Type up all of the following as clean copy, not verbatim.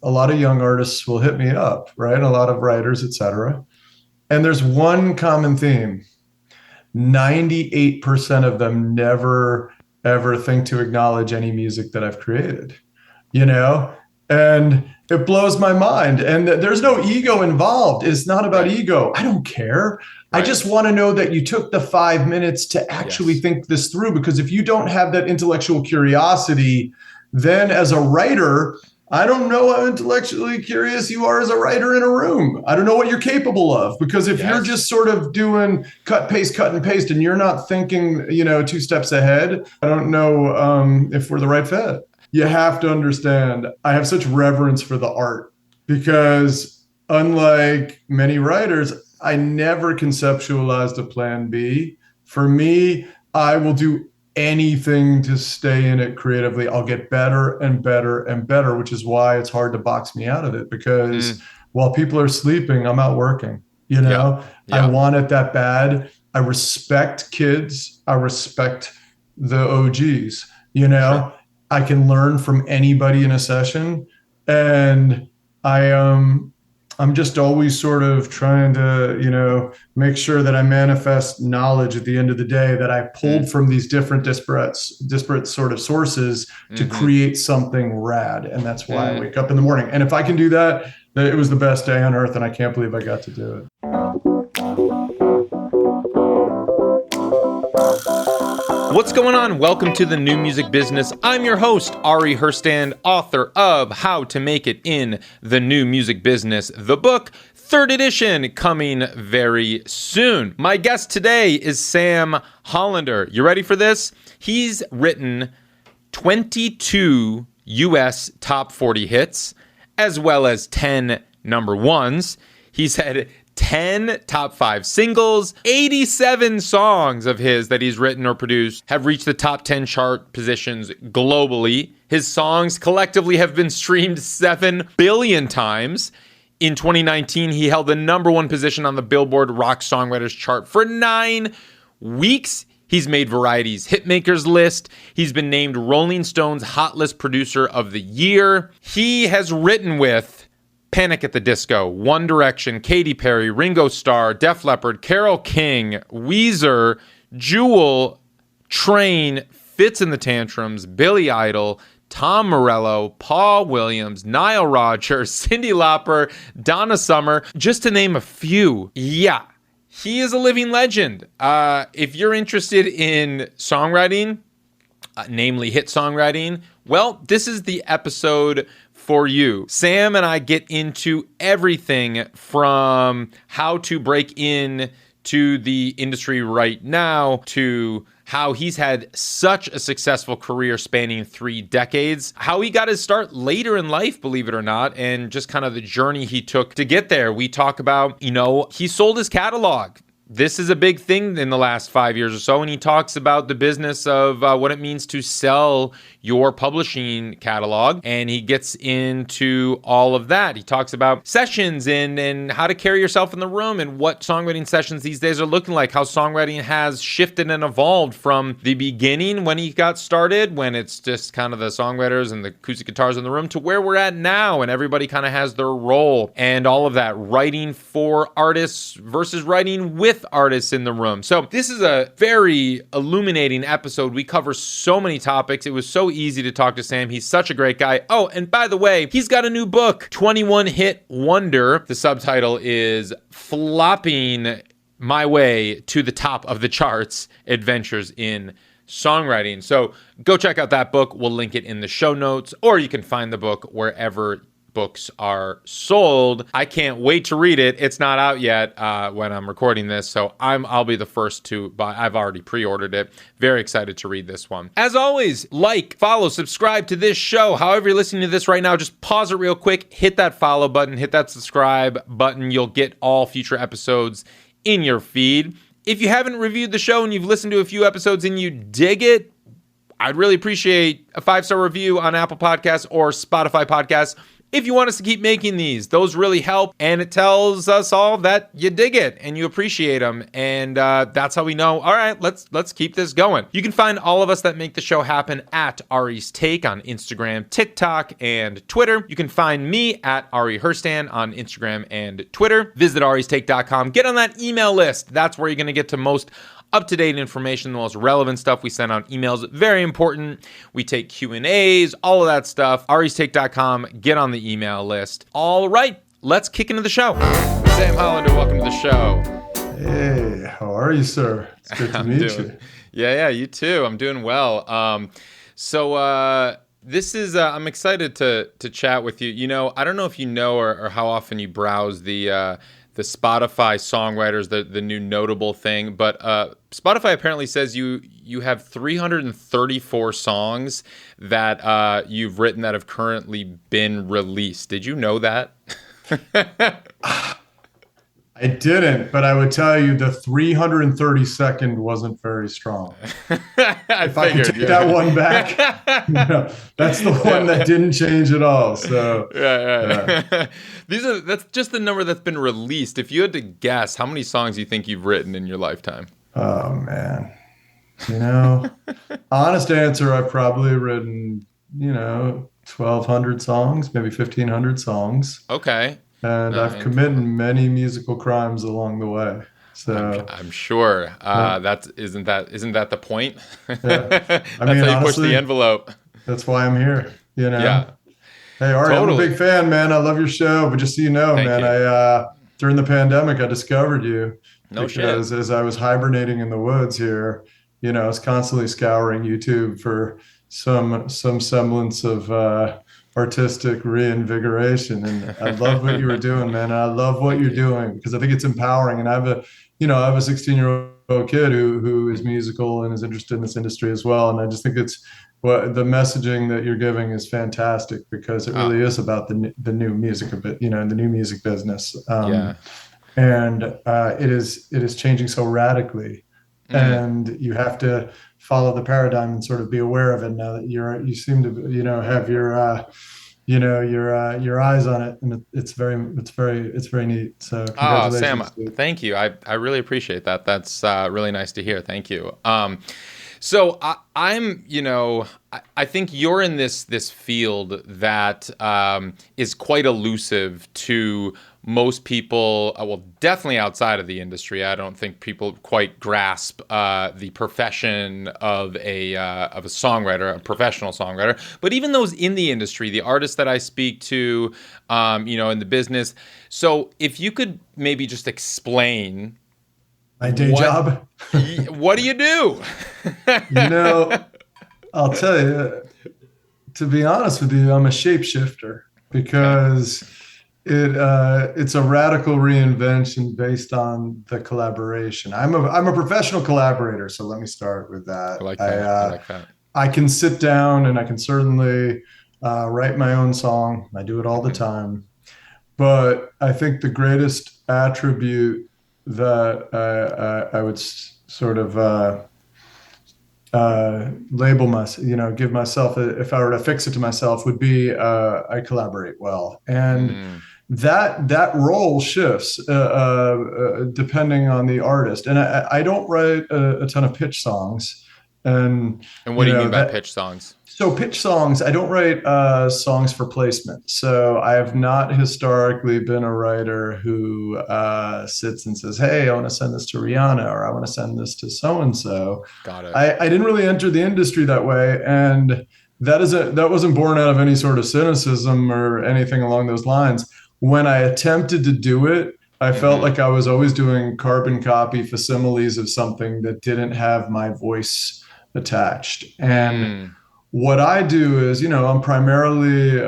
a lot of young artists will hit me up, right? A lot of writers, etc. And there's one common theme. 98% of them never, ever think to acknowledge any music that I've created, you know? And it blows my mind. And there's no ego involved. It's not about ego. I don't care. Right. I just want to know that you took the 5 minutes to actually think this through, because if you don't have that intellectual curiosity, then as a writer, I don't know how intellectually curious you are as a writer in a room. I don't know what you're capable of, because if you're just sort of doing cut and paste, and you're not thinking, 2 steps ahead, I don't know if we're the right fit. You have to understand, I have such reverence for the art, because unlike many writers, I never conceptualized a plan B. For me, I will do anything to stay in it creatively. I'll get better and better and better, which is why it's hard to box me out of it, because while people are sleeping, I'm out working, I want it that bad. I respect kids. I respect the OGs, Sure. I can learn from anybody in a session, and I'm just always sort of trying to, make sure that I manifest knowledge at the end of the day that I pulled from these different disparate sort of sources to create something rad. And that's why I wake up in the morning. And if I can do that, it was the best day on earth, and I can't believe I got to do it. What's going on? Welcome to the New Music Business. I'm your host, Ari Herstand, author of How to Make It in the New Music Business, the book, 3rd edition, coming very soon. My guest today is Sam Hollander. You ready for this? He's written 22 US top 40 hits, as well as 10 number ones. He's had 10 top 5 singles, 87 songs of his that he's written or produced have reached the top 10 chart positions globally. His songs collectively have been streamed 7 billion times. In 2019, he held the number 1 position on the Billboard Rock Songwriters chart for 9 weeks. He's made Variety's Hitmakers list. He's been named Rolling Stone's Hot List Producer of the Year. He has written with Panic at the Disco, One Direction, Katy Perry, Ringo Starr, Def Leppard, Carole King, Weezer, Jewel, Train, Fitz and the Tantrums, Billy Idol, Tom Morello, Paul Williams, Nile Rodgers, Cyndi Lauper, Donna Summer, just to name a few. Yeah, he is a living legend. If you're interested in songwriting, namely hit songwriting, well, this is the episode for you. Sam and I get into everything from how to break in to the industry right now to how he's had such a successful career spanning 3 decades, how he got his start later in life, believe it or not, and just kind of the journey he took to get there. We talk about, he sold his catalog. This is a big thing in the last 5 years or so, and he talks about the business of what it means to sell your publishing catalog, and he gets into all of that. He talks about sessions and how to carry yourself in the room and what songwriting sessions these days are looking like, how songwriting has shifted and evolved from the beginning when he got started, when it's just kind of the songwriters and the acoustic guitars in the room, to where we're at now, and everybody kind of has their role, and all of that, writing for artists versus writing with artists in the room. So this is a very illuminating episode. We cover so many topics. It was so easy to talk to Sam. He's such a great guy. Oh, and by the way, he's got a new book, 21 Hit Wonder. The subtitle is Flopping My Way to the Top of the Charts, Adventures in Songwriting. So go check out that book. We'll link it in the show notes, or you can find the book wherever books are sold. I can't wait to read it. It's not out yet when I'm recording this, so I'll be the first to buy. I've already pre-ordered it. Very excited to read this one. As always, like, follow, subscribe to this show. However you're listening to this right now, just pause it real quick, hit that follow button, hit that subscribe button. You'll get all future episodes in your feed. If you haven't reviewed the show and you've listened to a few episodes and you dig it, I'd really appreciate a 5-star review on Apple Podcasts or Spotify Podcasts, if you want us to keep making these. Those really help, and it tells us all that you dig it and you appreciate them, and that's how we know, all right, let's keep this going. You can find all of us that make the show happen at Ari's Take on Instagram, TikTok, and Twitter. You can find me at Ari Herstand on Instagram and Twitter. Visit aristake.com. Get on that email list. That's where you're going to get to most up-to-date information, the most relevant stuff. We send out emails, very important. We take Q&As, all of that stuff. aristake.com, get on the email list. All right, let's kick into the show. Sam Hollander, welcome to the show. Hey, how are you, sir? It's good to meet you. Yeah, you too. I'm doing well. This is, I'm excited to chat with you. You know, I don't know if you know or how often you browse the Spotify songwriters, the new notable thing, but Spotify apparently says you have 334 songs that you've written that have currently been released. Did you know that? I didn't, but I would tell you the 332nd wasn't very strong. If I could take that one back, that's the one that didn't change at all. So yeah. That's just the number that's been released. If you had to guess, how many songs do you think you've written in your lifetime? Oh man, honest answer, I've probably written 1,200 songs, maybe 1,500 songs. Okay. And I've committed many musical crimes along the way. So I'm sure isn't that the point? Yeah. That's how you honestly push the envelope. That's why I'm here. Yeah. Hey, Ari, totally. I'm a big fan, man. I love your show. But just so you know, Thank man, you. I during the pandemic I discovered you. No shit. Because as I was hibernating in the woods here, I was constantly scouring YouTube for some semblance of artistic reinvigoration, and I love what you were doing, man. I love what you're doing because I think it's empowering. And I have a 16-year-old kid who is musical and is interested in this industry as well. And I just think the messaging that you're giving is fantastic because it really is about the new music a bit, the new music business. And it is changing so radically, and you have to follow the paradigm and sort of be aware of it now that you seem to have your eyes on it, and it's very neat. So congratulations. Sam, thank you. I really appreciate that. That's really nice to hear. Thank you. So I'm I think you're in this field that is quite elusive to most people, well, definitely outside of the industry. I don't think people quite grasp the profession of a songwriter, a professional songwriter. But even those in the industry, the artists that I speak to, in the business. So if you could maybe just explain my day job. What do you do? I'll tell you, to be honest with you, I'm a shapeshifter because it's a radical reinvention based on the collaboration. I'm a professional collaborator, so let me start with that. I like that. I can sit down and I can certainly write my own song. I do it all the time. But I think the greatest attribute that I would sort of label myself, give myself, if I were to fix it to myself, would be I collaborate well. And that role shifts depending on the artist. And I don't write a ton of pitch songs. And what do you mean by pitch songs? So pitch songs, I don't write songs for placement. So I have not historically been a writer who sits and says, hey, I want to send this to Rihanna, or I want to send this to so-and-so. Got it. I didn't really enter the industry that way. And that wasn't born out of any sort of cynicism or anything along those lines. When I attempted to do it, I felt like I was always doing carbon copy facsimiles of something that didn't have my voice attached. And what I do is, I'm primarily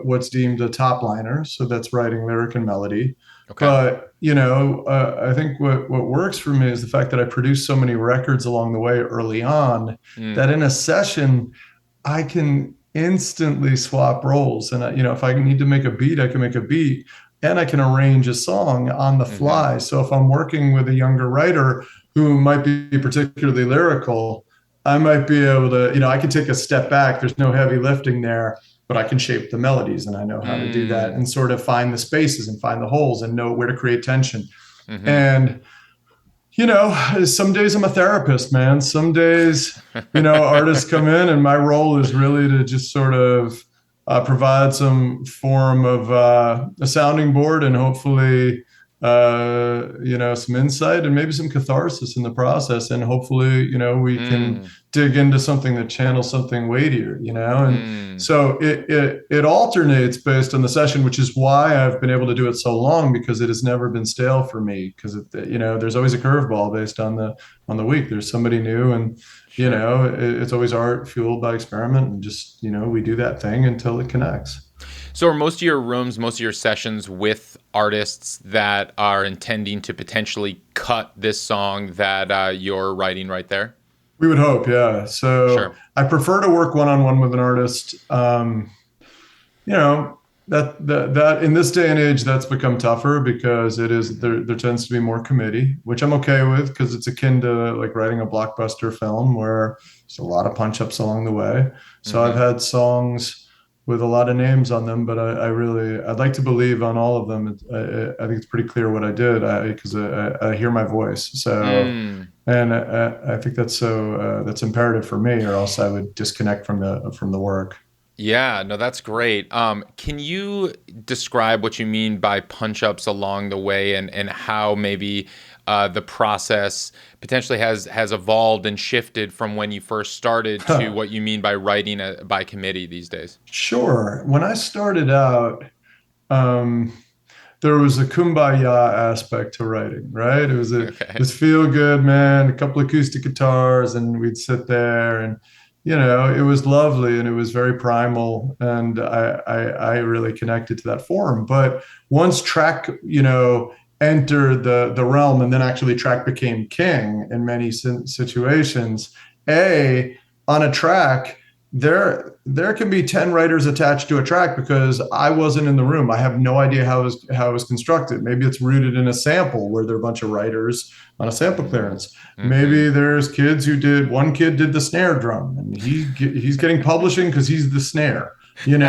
what's deemed a top liner. So that's writing lyric and melody. Okay. But, I think what works for me is the fact that I produce so many records along the way early on that in a session, I can instantly swap roles. And, if I need to make a beat, I can make a beat and I can arrange a song on the fly. So if I'm working with a younger writer who might be particularly lyrical, I might be able to, I can take a step back. There's no heavy lifting there, but I can shape the melodies, and I know how to do that, and sort of find the spaces and find the holes and know where to create tension. And some days I'm a therapist, man. Some days, artists come in, and my role is really to just sort of provide some form of a sounding board, and hopefully, some insight and maybe some catharsis in the process. And hopefully, we can dig into something that channels something weightier, and so it alternates based on the session, which is why I've been able to do it so long, because it has never been stale for me, because there's always a curveball based on the week. There's somebody new, and it's always art fueled by experiment, and just we do that thing until it connects. So are most of your rooms, most of your sessions with artists that are intending to potentially cut this song that you're writing right there? We would hope, yeah. So sure. I prefer to work one-on-one with an artist. That in this day and age, that's become tougher, because there tends to be more committee, which I'm okay with, because it's akin to like writing a blockbuster film where there's a lot of punch-ups along the way. So I've had songs with a lot of names on them, but I'd like to believe on all of them. I think it's pretty clear what I did, because I hear my voice. So, and I think that's imperative for me, or else I would disconnect from the work. Yeah, no, that's great. Can you describe what you mean by punch-ups along the way, and how maybe the process potentially has evolved and shifted from when you first started to what you mean by writing by committee these days? Sure. When I started out, there was a kumbaya aspect to writing, right? It was it was feel good, man, a couple acoustic guitars, and we'd sit there, and it was lovely, and it was very primal, and I really connected to that form. But once track, entered the realm, and then actually track became king in many situations. On a track, there can be 10 writers attached to a track, because I wasn't in the room. I have no idea how it was constructed. Maybe it's rooted in a sample where there are a bunch of writers on a sample clearance. Maybe there's one kid did the snare drum, and he's getting publishing because he's the snare. And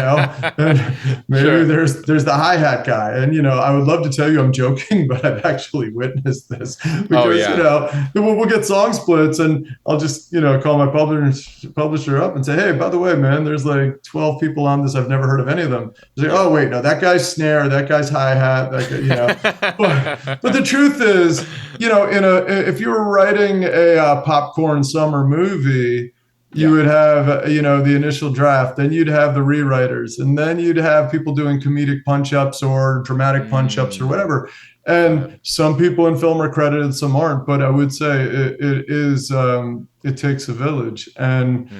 maybe there's the hi-hat guy, and I would love to tell you I'm joking, but I've actually witnessed this, because we'll get song splits, and I'll just call my publisher up and say, hey, by the way, man, there's like 12 people on this, I've never heard of any of them. Say, oh wait, no, that guy's snare, that guy's hi-hat, that guy, but the truth is, if you were writing a popcorn summer movie, you would have, the initial draft, then you'd have the rewriters, and then you'd have people doing comedic punch-ups or dramatic punch-ups or whatever. And some people in film are credited, some aren't, but I would say it takes a village. And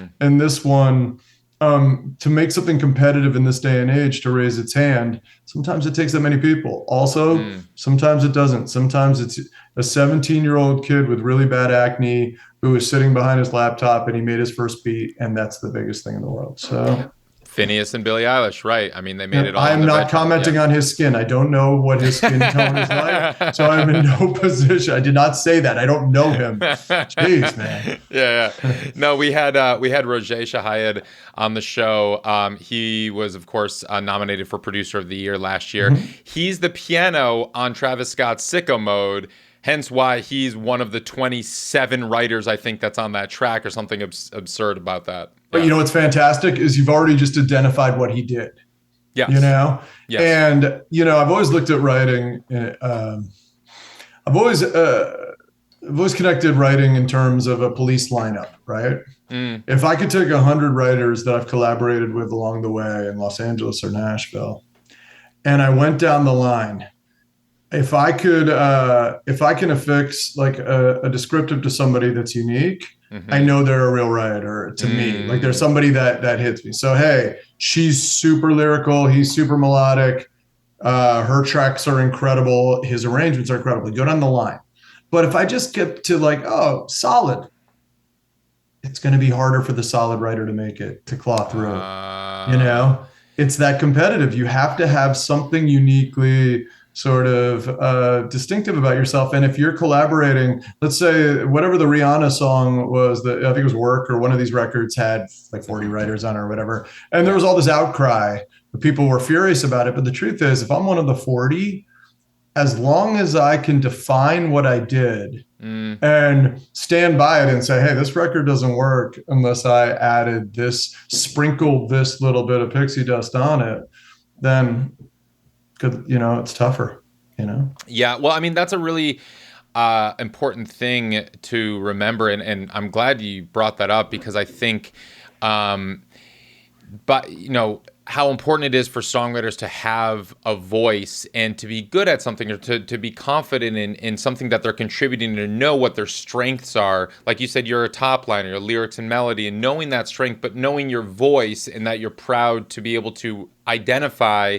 this one, to make something competitive in this day and age, to raise its hand, sometimes it takes that many people. Also, sometimes it doesn't. Sometimes it's a 17-year-old kid with really bad acne who was sitting behind his laptop, and he made his first beat, and that's the biggest thing in the world. So Phineas and Billie Eilish, right? I mean, they made it all. I am not commenting on his skin. I don't know what his skin tone is like, so I'm in no position. I did not say that. I don't know him. Jeez, man. Yeah. No, we had Roger Shahayed on the show. He was, of course, nominated for Producer of the Year last year. He's the piano on Travis Scott's Sicko Mode. Hence why he's one of the 27 writers, I think, that's on that track, or something absurd about that. But what's fantastic is you've already just identified what he did. Yeah. Yes. And, I've always looked at writing. I've always connected writing in terms of a police lineup, right? If I could take 100 writers that I've collaborated with along the way in Los Angeles or Nashville, and I went down the line, if I can affix like a descriptive to somebody that's unique, I know they're a real writer to me. Like there's somebody that hits me. So, hey, she's super lyrical. He's super melodic. Her tracks are incredible. His arrangements are incredible. Go down the line. But if I just get to like, oh, solid, it's going to be harder for the solid writer to make it, to claw through. It's that competitive. You have to have something uniquely sort of distinctive about yourself. And if you're collaborating, let's say whatever the Rihanna song was, that I think it was Work, or one of these records had like 40 writers on it or whatever, and there was all this outcry. People were furious about it. But the truth is, if I'm one of the 40, as long as I can define what I did and stand by it and say, hey, this record doesn't work unless I added this, sprinkled this little bit of pixie dust on it, then it's tougher, Yeah. Well, I mean, that's a really important thing to remember. And I'm glad you brought that up, because I think, how important it is for songwriters to have a voice and to be good at something, or to be confident in something that they're contributing, to know what their strengths are. Like you said, you're a top liner, your lyrics and melody, and knowing that strength, but knowing your voice, and that you're proud to be able to identify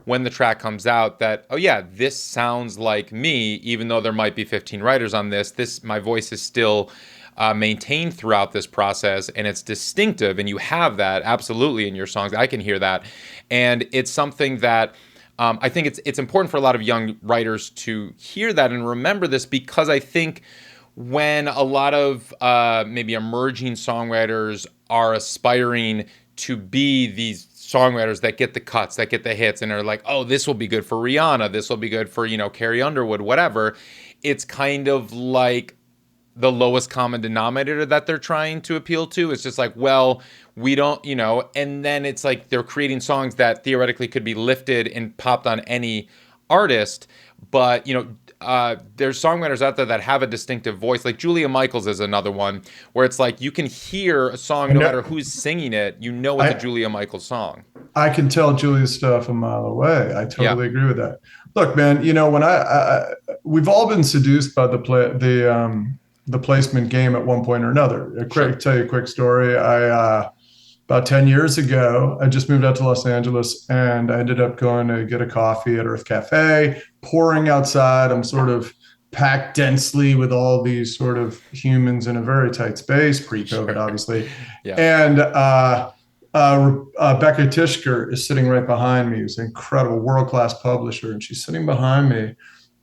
when the track comes out that, oh yeah, this sounds like me, even though there might be 15 writers on this, my voice is still maintained throughout this process, and it's distinctive, and you have that absolutely in your songs. I can hear that, and it's something that I think it's important for a lot of young writers to hear that and remember this, because I think when a lot of maybe emerging songwriters are aspiring to be these songwriters that get the cuts, that get the hits, and are like, oh, this will be good for Rihanna, this will be good for Carrie Underwood, whatever. It's kind of like the lowest common denominator that they're trying to appeal to. It's just like, well, we don't, and then it's like they're creating songs that theoretically could be lifted and popped on any artist. But, there's songwriters out there that have a distinctive voice. Like Julia Michaels is another one, where it's like you can hear a song, no matter who's singing it, it's a Julia Michaels song. I can tell Julia's stuff a mile away. I totally agree with that. Look, man, when we've all been seduced by the placement game at one point or another. Tell you a quick story. About 10 years ago, I just moved out to Los Angeles, and I ended up going to get a coffee at Earth Cafe, pouring outside. I'm sort of packed densely with all these sort of humans in a very tight space, pre-COVID, obviously. Yeah. And Becca Tishker is sitting right behind me, who's an incredible world-class publisher, and she's sitting behind me,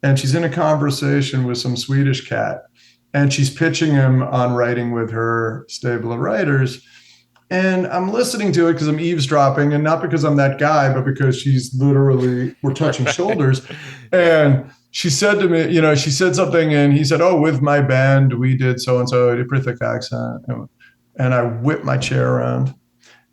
and she's in a conversation with some Swedish cat. And she's pitching him on writing with her stable of writers. And I'm listening to it because I'm eavesdropping, and not because I'm that guy, but because we're touching shoulders. And she said to me, she said something, and he said, oh, with my band, we did so-and-so, a pretty thick accent. And I whipped my chair around,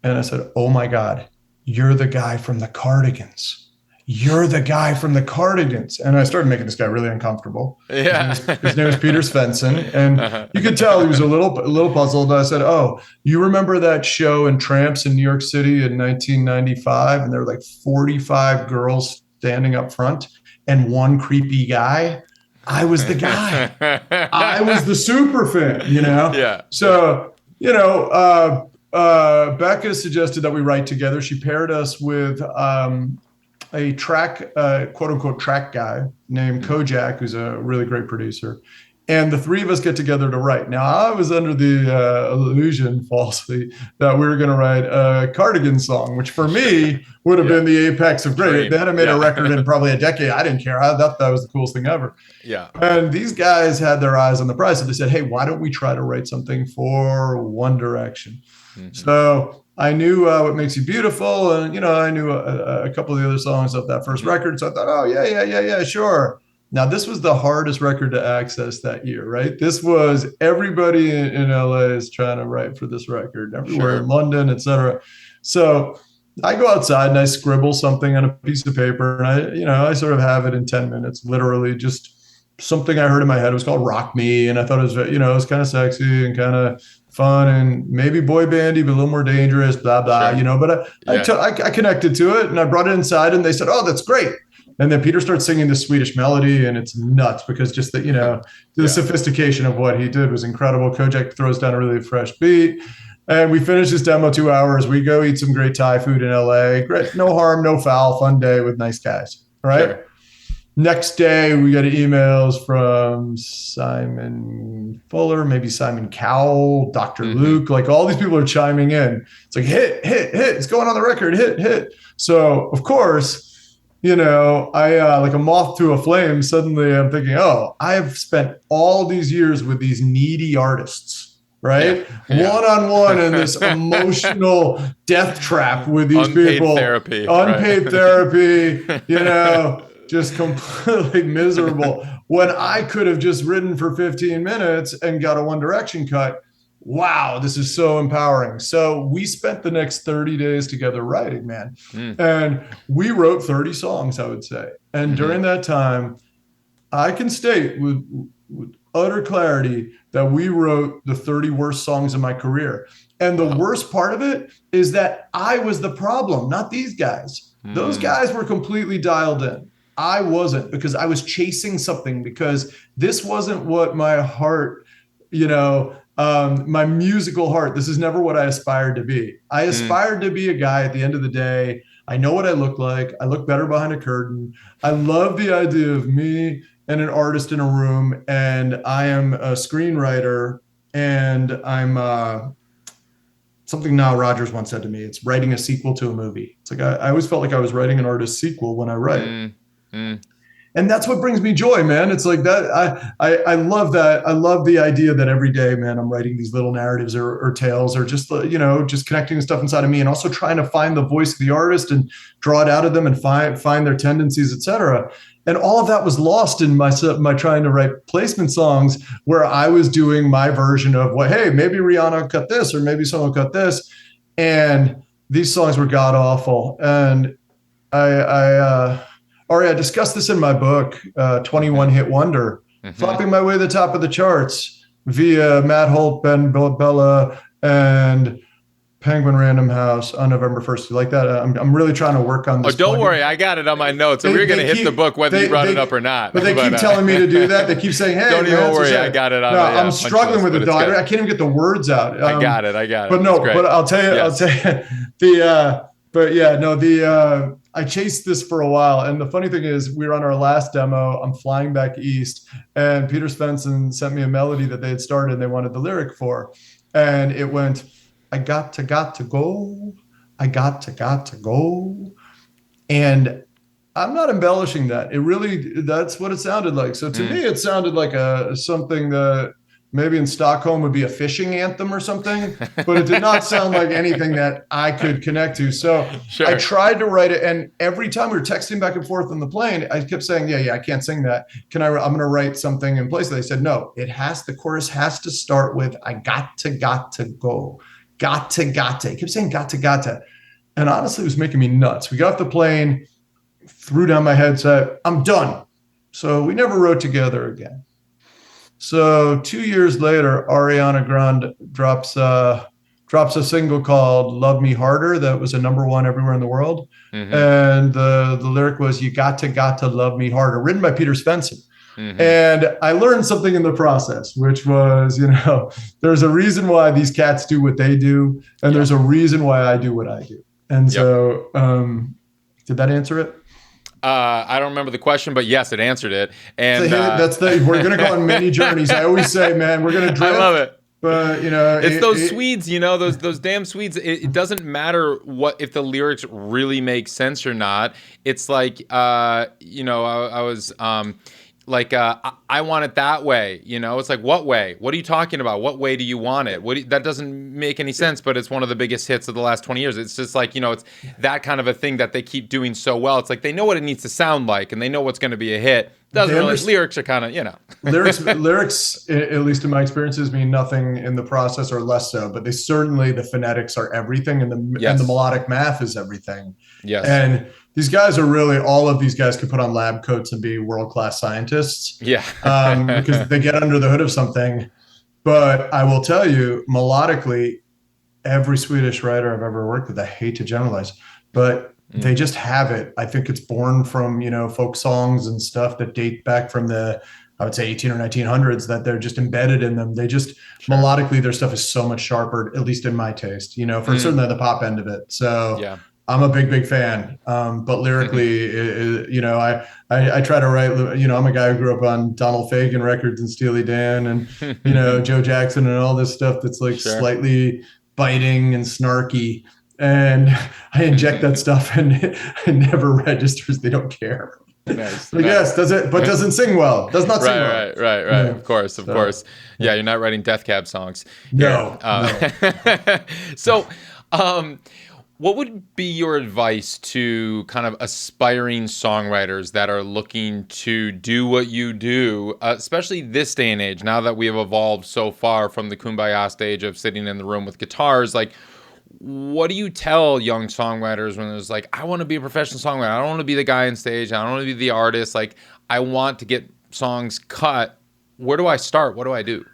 and I said, oh my God, you're the guy from the Cardigans. You're the guy from the Cardigans. And I started making this guy really uncomfortable. Yeah. His name is Peter Svensson. And you could tell he was a little puzzled. I said, oh, you remember that show in Tramps in New York City in 1995? And there were like 45 girls standing up front and one creepy guy? I was the guy. I was the super fan, Yeah. So, Becca suggested that we write together. She paired us with a track, quote unquote, track guy named Kojak, who's a really great producer. And the three of us get together to write. Now, I was under the illusion, falsely, that we were going to write a Cardigan song, which for me would have been the apex of great. They hadn't made a record in probably a decade. I didn't care. I thought that was the coolest thing ever. Yeah. And these guys had their eyes on the prize. So they said, hey, why don't we try to write something for One Direction? Mm-hmm. So I knew What Makes You Beautiful, and I knew a couple of the other songs of that first record. So I thought, oh yeah, sure. Now this was the hardest record to access that year, right? This was everybody in LA is trying to write for this record, everywhere in London, etc. So I go outside and I scribble something on a piece of paper, and I sort of have it in 10 minutes, literally just something I heard in my head. It was called Rock Me, and I thought it was, it was kind of sexy and kind of fun and maybe boy bandy, but a little more dangerous, blah, blah, but I connected to it, and I brought it inside, and they said, oh, that's great. And then Peter starts singing this Swedish melody, and it's nuts because just the sophistication of what he did was incredible. Kojak throws down a really fresh beat, and we finish this demo 2 hours. We go eat some great Thai food in LA. Great, no harm, no foul, fun day with nice guys. All right. Sure. Next day, we got emails from Simon Fuller, maybe Simon Cowell, Dr. Luke, like all these people are chiming in. It's like, hit, it's going on the record, hit. So, of course, I like a moth to a flame. Suddenly I'm thinking, oh, I've spent all these years with these needy artists, right? Yeah. One on one in this emotional death trap with these Unpaid people. therapy. Unpaid Right. therapy, just completely miserable. When I could have just ridden for 15 minutes and got a One Direction cut. Wow, this is so empowering. So we spent the next 30 days together writing, man. And we wrote 30 songs, I would say. And during that time, I can state with utter clarity that we wrote the 30 worst songs of my career. And the worst part of it is that I was the problem, not these guys. Those guys were completely dialed in. I wasn't, because I was chasing something, because this wasn't what my heart, my musical heart, this is never what I aspired to be. I aspired to be a guy at the end of the day. I know what I look like. I look better behind a curtain. I love the idea of me and an artist in a room, and I am a screenwriter, and I'm something Nile Rodgers once said to me, it's writing a sequel to a movie. It's like I always felt like I was writing an artist's sequel when I write. And that's what brings me joy, man. It's like that. I love that. I love the idea that every day, man, I'm writing these little narratives or tales, or just connecting stuff inside of me, and also trying to find the voice of the artist and draw it out of them and find their tendencies, etc. And all of that was lost in my trying to write placement songs, where I was doing my version of hey, maybe Rihanna cut this, or maybe someone cut this, and these songs were god awful. And I discussed this in my book, 21 Hit Wonder, flopping my way to the top of the charts via Matt Holt, Ben Bella, and Penguin Random House on November 1st. You like that? I'm really trying to work on this. Oh, don't worry. I got it on my notes. And we're going to hit the book whether you brought it up or not. But they keep telling me to do that. They keep saying, hey, don't even worry. I got it on my I'm struggling with the Daughtry. I can't even get the words out. I got it. But no, but I'll tell you, I chased this for a while. And the funny thing is, we were on our last demo. I'm flying back east, and Peter Svensson sent me a melody that they had started and they wanted the lyric for. And it went, I got to go. I got to go. And I'm not embellishing that. That's what it sounded like. So to me, it sounded like something that maybe in Stockholm would be a fishing anthem or something, but it did not sound like anything that I could connect to. So I tried to write it. And every time we were texting back and forth on the plane, I kept saying, yeah, I can't sing that. I'm going to write something in place. They said, no, the chorus has to start with, I got to go. Got to. He kept saying got to. And honestly, it was making me nuts. We got off the plane, threw down my headset. I'm done. So we never wrote together again. So 2 years later, Ariana Grande drops a single called Love Me Harder that was a #1 everywhere in the world. And the lyric was, you got to love me harder, written by Peter Svensson. And I learned something in the process, which was, there's a reason why these cats do what they do, and there's a reason why I do what I do. And so, did that answer it? I don't remember the question, but yes, it answered it. And we're going to go on many journeys. I always say, man, we're going to drift. I love it. But it's those Swedes, those damn Swedes. It doesn't matter if the lyrics really make sense or not. It's like, I was I want it that way. It's like, what way? What are you talking about? What way do you want it? That doesn't make any sense, but it's one of the biggest hits of the last 20 years. It's just like, it's that kind of a thing that they keep doing so well. It's like they know what it needs to sound like, and they know what's going to be a hit. Lyrics are kind of, lyrics, at least in my experiences, mean nothing in the process, or less so. But the phonetics are everything, and the melodic math is everything. Yes. And these guys are all of these guys could put on lab coats and be world-class scientists. Yeah. Because they get under the hood of something. But I will tell you, melodically, every Swedish writer I've ever worked with, I hate to generalize, but they just have it. I think it's born from, folk songs and stuff that date back from the, I would say 18 or 1900s, that they're just embedded in them. They just, melodically, their stuff is so much sharper, at least in my taste, for certainly the pop end of it. So yeah. I'm a big fan. But lyrically, I try to write, I'm a guy who grew up on Donald Fagen records and Steely Dan and, Joe Jackson and all this stuff that's like slightly biting and snarky. and I inject that stuff and it never registers. They don't care. Nice. Like, yes, doesn't sing well. Does not sing well. Right. Yeah. Of course. Yeah, you're not writing Death Cab songs. No. So, what would be your advice to kind of aspiring songwriters that are looking to do what you do, especially this day and age, now that we have evolved so far from the kumbaya stage of sitting in the room with guitars? Like, what do you tell young songwriters when it's like, I want to be a professional songwriter. I don't want to be the guy on stage. I don't want to be the artist. Like, I want to get songs cut. Where do I start? What do I do?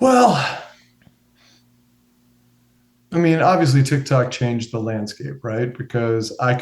Well, I mean, obviously TikTok changed the landscape, right? Because I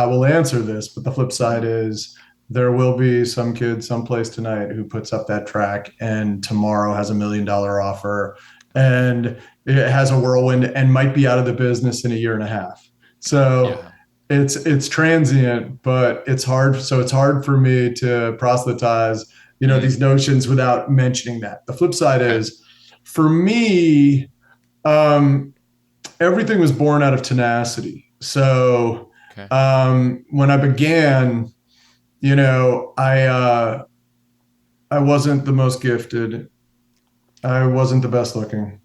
will answer this, but the flip side is there will be some kid someplace tonight who puts up that track and tomorrow has $1 million offer and it has a whirlwind and might be out of the business in a year and a half. So it's transient, but it's hard. So it's hard for me to proselytize, these notions without mentioning that. The flip side is, for me, everything was born out of tenacity. So when I began, I wasn't the most gifted. I wasn't the best looking.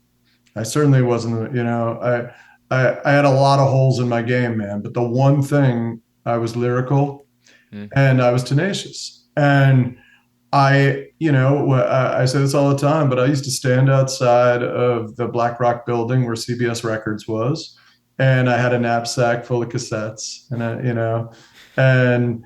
I certainly wasn't, I had a lot of holes in my game, man. But the one thing, I was lyrical and I was tenacious. And I say this all the time, but I used to stand outside of the Black Rock building where CBS Records was. And I had a knapsack full of cassettes and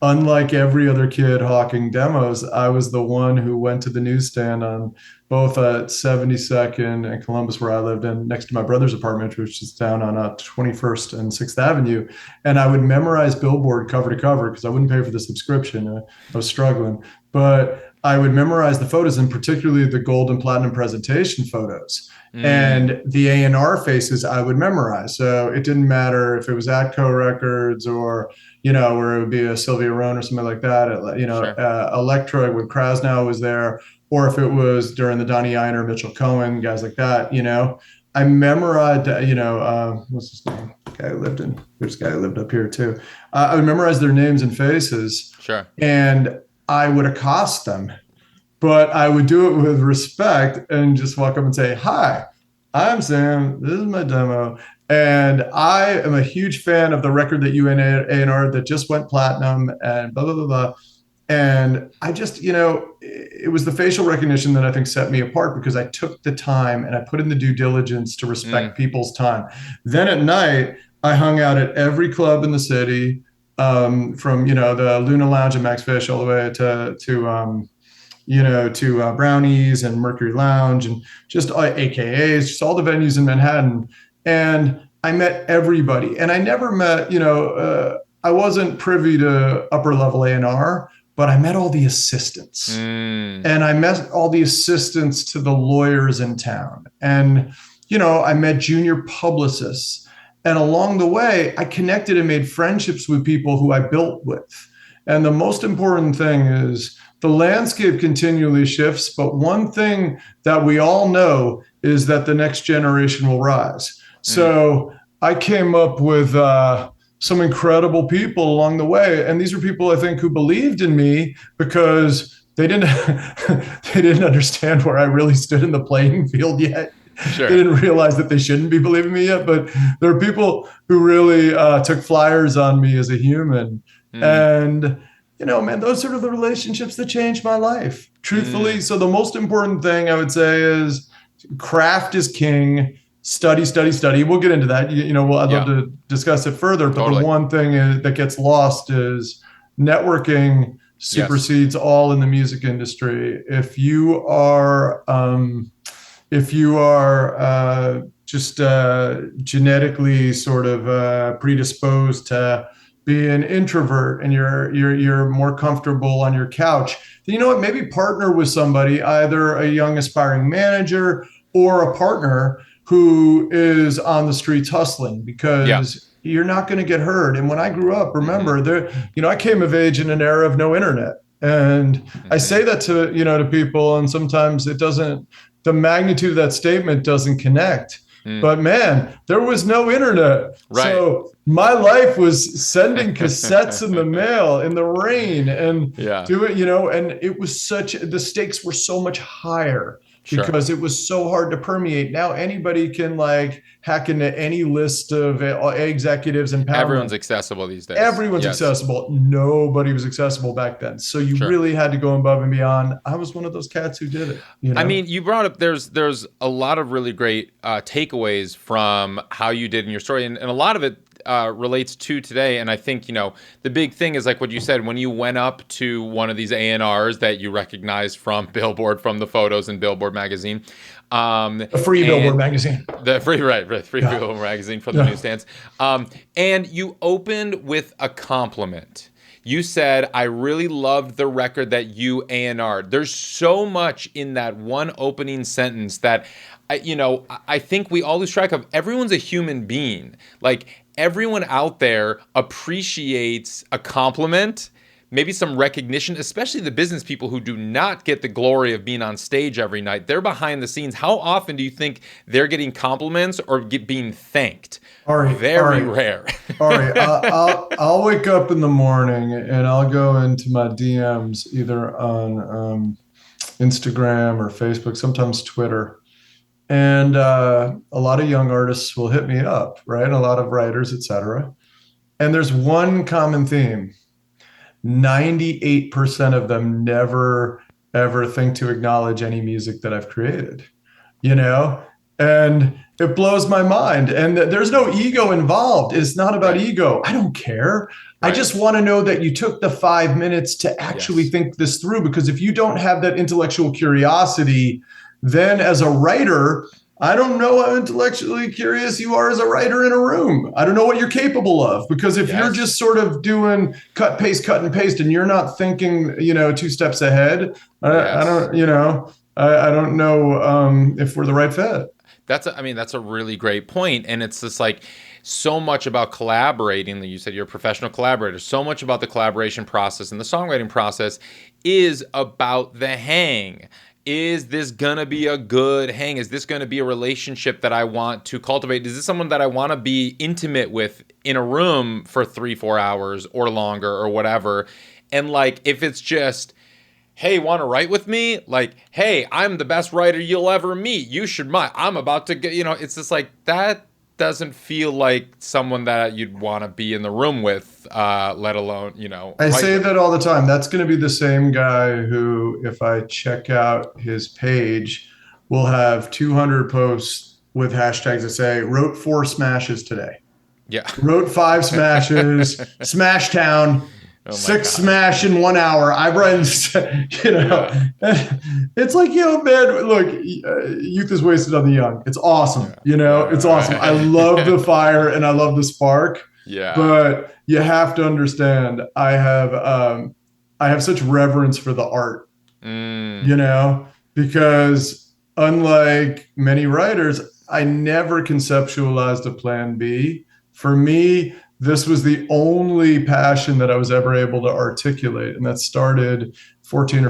unlike every other kid hawking demos, I was the one who went to the newsstand on both 72nd and Columbus, where I lived, and next to my brother's apartment, which is down on 21st and 6th Avenue. And I would memorize Billboard cover to cover because I wouldn't pay for the subscription. I was struggling. But I would memorize the photos, and particularly the gold and platinum presentation photos. And the A&R faces I would memorize. So it didn't matter if it was Atco Records or, where it would be a Sylvia Rohn or something like that. Electra when Krasnow was there, or if it was during the Donnie Ienner, Mitchell Cohen, guys like that, I memorized, what's his name? There's a guy who lived up here too. I would memorize their names and faces. Sure. And I would accost them. But I would do it with respect and just walk up and say, "Hi, I'm Sam. This is my demo. And I am a huge fan of the record that you A&R that just went platinum and blah, blah, blah, blah." And I just, it was the facial recognition that I think set me apart because I took the time and I put in the due diligence to respect people's time. Then at night, I hung out at every club in the city, from, the Luna Lounge and Max Fish all the way to Brownies and Mercury Lounge and just AKAs, just all the venues in Manhattan. And I met everybody. And I never met, I wasn't privy to upper level A&R, but I met all the assistants. And I met all the assistants to the lawyers in town. And, I met junior publicists. And along the way, I connected and made friendships with people who I built with. And the most important thing is, the landscape continually shifts, but one thing that we all know is that the next generation will rise. So I came up with some incredible people along the way. And these are people, I think, who believed in me because they didn't understand where I really stood in the playing field yet. Sure. They didn't realize that they shouldn't be believing me yet. But there are people who really took flyers on me as a human. And man, those are the relationships that changed my life, truthfully. So the most important thing I would say is craft is king. Study, study, study. We'll get into that. I'd love to discuss it further. But the one thing that gets lost is networking supersedes all in the music industry. If you are just genetically sort of predisposed to be an introvert and you're more comfortable on your couch, then maybe partner with somebody, either a young aspiring manager or a partner who is on the streets hustling, because you're not going to get heard. And when I grew up, remember, I came of age in an era of no internet. And I say that to people, and sometimes the magnitude of that statement doesn't connect. But man, there was no internet. Right. So my life was sending cassettes in the mail in the rain and doing, and it was the stakes were so much higher because it was so hard to permeate. Now anybody can like hack into any list of executives and everyone's accessible these days. Everyone's accessible. Nobody was accessible back then. So you really had to go above and beyond. I was one of those cats who did it. I mean, you brought up there's a lot of really great takeaways from how you did in your story, and a lot of it relates to today. And I think, the big thing is like what you said, when you went up to one of these A&Rs that you recognized from Billboard, from the photos in Billboard magazine. A free Billboard magazine. The free Billboard magazine from the newsstands. And you opened with a compliment. You said, I really loved the record that you A&R'd. There's so much in that one opening sentence that, I think we all lose track of. Everyone's a human being. Like, everyone out there appreciates a compliment, maybe some recognition, especially the business people who do not get the glory of being on stage every night. They're behind the scenes. How often do you think they're getting compliments or being thanked? Very rare. Ari, I'll wake up in the morning and I'll go into my DMs either on Instagram or Facebook, sometimes Twitter. And a lot of young artists will hit me up, right? A lot of writers, etc. And there's one common theme. 98% of them never, ever think to acknowledge any music that I've created, and it blows my mind. And there's no ego involved. It's not about ego. I don't care. Right. I just want to know that you took the 5 minutes to actually think this through, because if you don't have that intellectual curiosity, then as a writer, I don't know how intellectually curious you are as a writer in a room. I don't know what you're capable of, because if you're just sort of doing cut and paste and you're not thinking, 2 steps ahead, I don't know if we're the right fit. That's a really great point. And it's just like so much about collaborating. You said you're a professional collaborator. So much about the collaboration process and the songwriting process is about the hang. Is this going to be a good hang? Is this going to be a relationship that I want to cultivate? Is this someone that I want to be intimate with in a room for 3-4 hours or longer or whatever? And like, if it's just, hey, want to write with me? Like, hey, I'm the best writer you'll ever meet. You should I'm about to get, it's just like, that doesn't feel like someone that you'd want to be in the room with, let alone, I say that all the time. That's going to be the same guy who, if I check out his page, will have 200 posts with hashtags that say, wrote 4 smashes today. Yeah. Wrote 5 smashes, Smash Town. 6 smash in 1 hour. I've run, it's like, man, look, youth is wasted on the young. It's awesome. It's awesome. I love the fire and I love the spark. Yeah. But you have to understand, I have such reverence for the art, because unlike many writers, I never conceptualized a plan B. For me, this was the only passion that I was ever able to articulate. And that started 14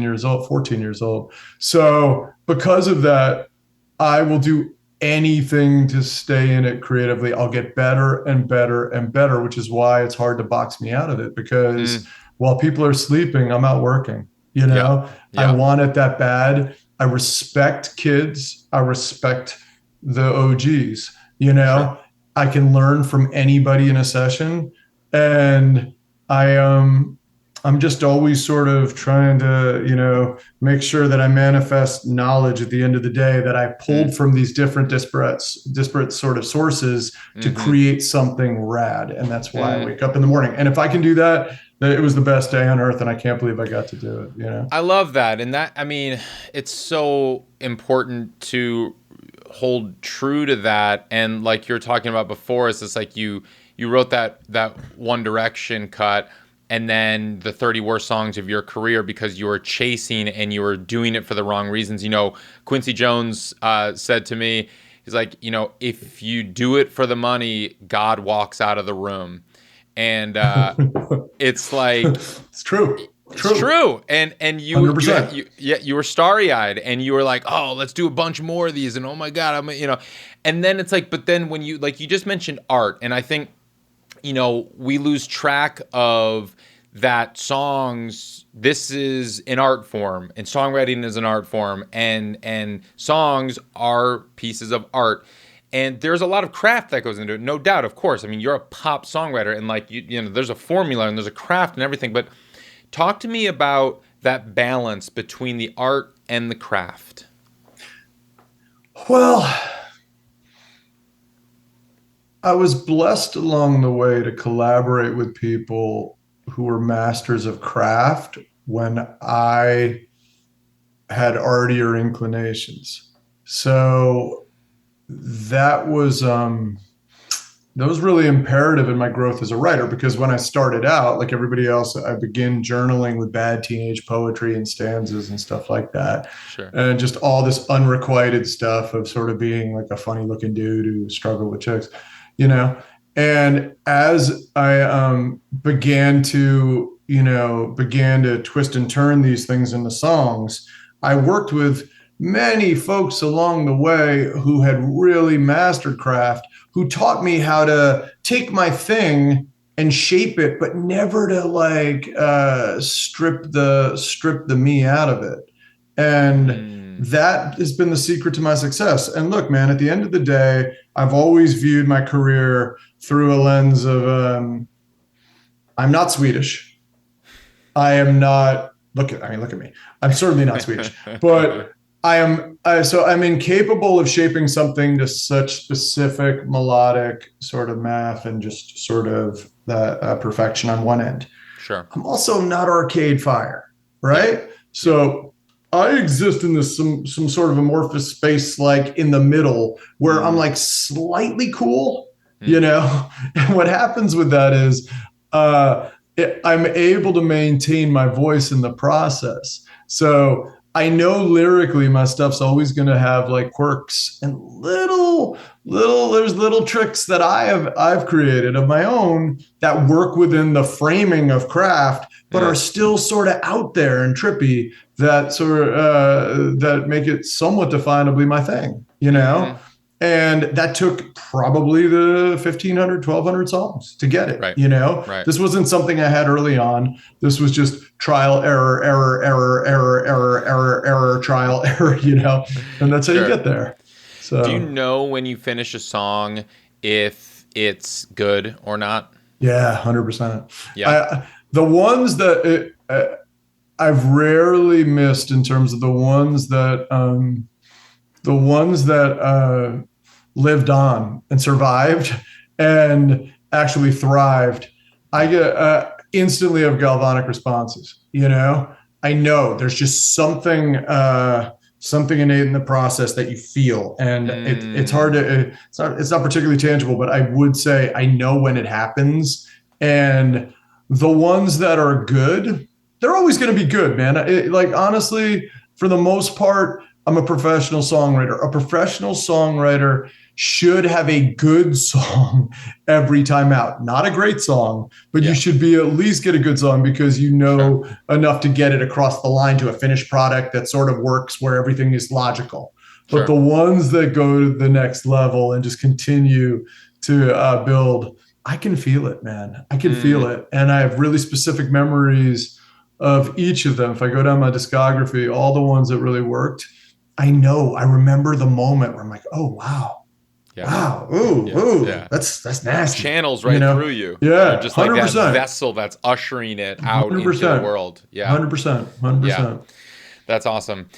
years old. So because of that, I will do anything to stay in it creatively. I'll get better and better and better, which is why it's hard to box me out of it, because while people are sleeping, I'm out working, I want it that bad. I respect kids. I respect the OGs, Sure. I can learn from anybody in a session, and I'm just always sort of trying to, make sure that I manifest knowledge at the end of the day that I pulled from these different disparate sort of sources to create something rad. And that's why I wake up in the morning. And if I can do that, it was the best day on earth, and I can't believe I got to do it. I love that. And it's so important to hold true to that. And like you're talking about before, it's just like you wrote that One Direction cut and then the 30 worst songs of your career because you were chasing and you were doing it for the wrong reasons. Quincy Jones said to me, he's like, if you do it for the money, God walks out of the room. And it's like, it's true. It's true. And you 100%. You were starry-eyed and you were like, oh, let's do a bunch more of these. And oh my God, and then it's like, but then when you just mentioned art, and I think, we lose track of that this is an art form and songwriting is an art form and songs are pieces of art. And there's a lot of craft that goes into it, no doubt, of course. I mean, you're a pop songwriter and like, there's a formula and there's a craft and everything, but talk to me about that balance between the art and the craft. Well, I was blessed along the way to collaborate with people who were masters of craft when I had artier inclinations. So that was really imperative in my growth as a writer, because when I started out, like everybody else, I began journaling with bad teenage poetry and stanzas and stuff like that. Sure. And just all this unrequited stuff of sort of being like a funny looking dude who struggled with chicks, And as I began to twist and turn these things into songs, I worked with many folks along the way who had really mastered craft, who taught me how to take my thing and shape it, but never to like strip the me out of it. And that has been the secret to my success. And look, man, at the end of the day, I've always viewed my career through a lens of I'm not Swedish. I am not. Look at me. I'm certainly not Swedish, but I am. So I'm incapable of shaping something to such specific melodic sort of math and just sort of that perfection on one end. Sure. I'm also not Arcade Fire, right? Yeah. So I exist in this some sort of amorphous space, like in the middle, where I'm like slightly cool, And what happens with that is I'm able to maintain my voice in the process. So I know lyrically my stuff's always going to have like quirks and there's little tricks that I've created of my own that work within the framing of craft, but are still sort of out there and trippy that that make it somewhat definably my thing, Mm-hmm. And that took probably the 1,500, 1,200 songs to get it, right. Right. This wasn't something I had early on. This was just trial, error, trial, error, and that's how you get there. So, do you know when you finish a song if it's good or not? Yeah, 100%. Yeah. The ones that I've rarely missed in terms of the ones that lived on and survived and actually thrived, I get instantly have galvanic responses. I know there's just something innate in the process that you feel, and it's hard to. It's not particularly tangible, but I would say I know when it happens. And the ones that are good, they're always going to be good, man. Honestly, for the most part, I'm a professional songwriter. A professional songwriter should have a good song every time out. Not a great song, but you should be at least get a good song because enough to get it across the line to a finished product that sort of works where everything is logical. But the ones that go to the next level and just continue to build, I can feel it, man. I can feel it. And I have really specific memories of each of them. If I go down my discography, all the ones that really worked, I remember the moment where I'm like, oh, wow. Yeah. Wow. Ooh. Yeah. That's nasty. Channels right through you. Yeah. Just like 100%. That vessel that's ushering it out 100%. Into the world. Yeah. 100%. Yeah. That's awesome.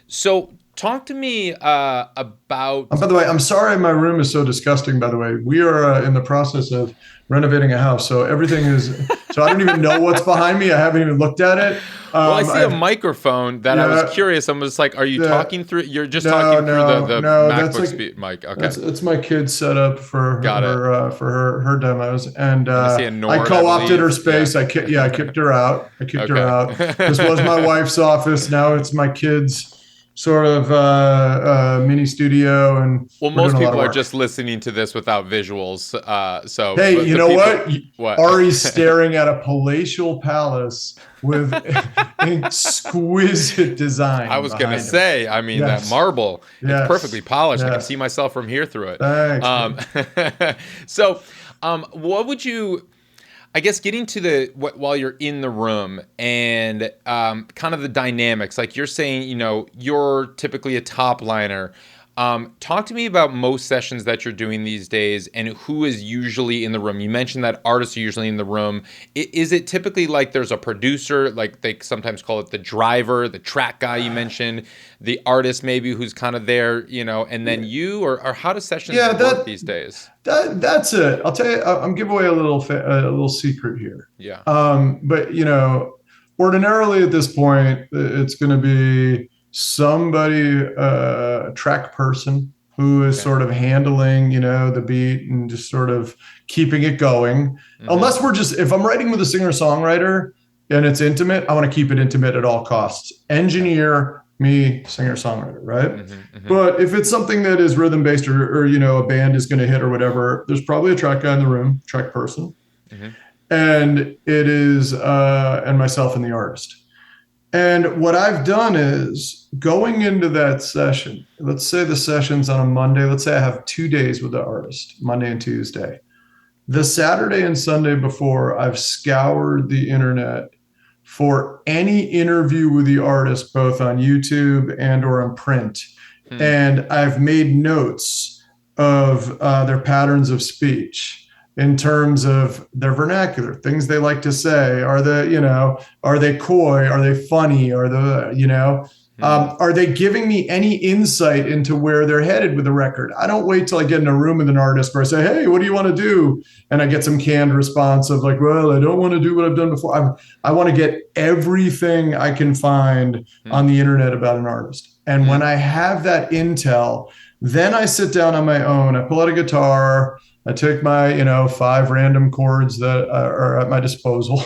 So talk to me about. By the way, I'm sorry my room is so disgusting, by the way. We are in the process of renovating a house. So everything is, so I don't even know what's behind me. I haven't even looked at it. Well, I see a microphone that I was curious. I was like, are you talking through? You're just talking through the MacBook mic. Okay. It's my kid's setup for her demos. And I co-opted her space. Yeah. I kicked her out. Her out. This was my wife's office. Now it's my kid's sort of mini studio, and Well, we're most doing a lot of people are work. just listening to this without visuals. So, Hey, but you the know people, what? what? Ari's staring at a palatial palace with exquisite I design was gonna behind him. say, I mean, that Yes, marble, it's perfectly yes, polished. I can see yes. myself from here through it. Thanks, Um, man. so, what would you? I guess getting to while you're in the room and kind of the dynamics, like you're saying, you're typically a top liner. Talk to me about most sessions that you're doing these days and who is usually in the room. You mentioned that artists are usually in the room. Is it typically like there's a producer, like they sometimes call it the driver, the track guy you mentioned, the artist maybe who's kind of there, and then you, or how do sessions Yeah, work these days? that's it. I'll tell you. I'm giving away a little secret here. Yeah. But ordinarily at this point, it's going to be somebody, a track person who is Okay. sort of handling, the beat and just sort of keeping it going. Mm-hmm. Unless if I'm writing with a singer-songwriter and it's intimate, I want to keep it intimate at all costs. Engineer, me, singer-songwriter, right? Mm-hmm, mm-hmm. But if it's something that is rhythm-based or a band is going to hit or whatever, there's probably a track guy in the room, track person. Mm-hmm. And it is, and myself and the artist. And what I've done is going into that session, let's say the session's on a Monday. Let's say I have 2 days with the artist, Monday and Tuesday. The Saturday and Sunday before, I've scoured the internet for any interview with the artist, both on YouTube and or on print. And I've made notes of their patterns of speech in terms of their vernacular, things they like to say. Are they coy? Are they funny? Are they giving me any insight into where they're headed with the record? I don't wait till I get in a room with an artist where I say, hey, what do you want to do? And I get some canned response of like, well, I don't want to do what I've done before. I want to get everything I can find on the internet about an artist. And when I have that intel, then I sit down on my own. I pull out a guitar. I take my, 5 random chords that are at my disposal,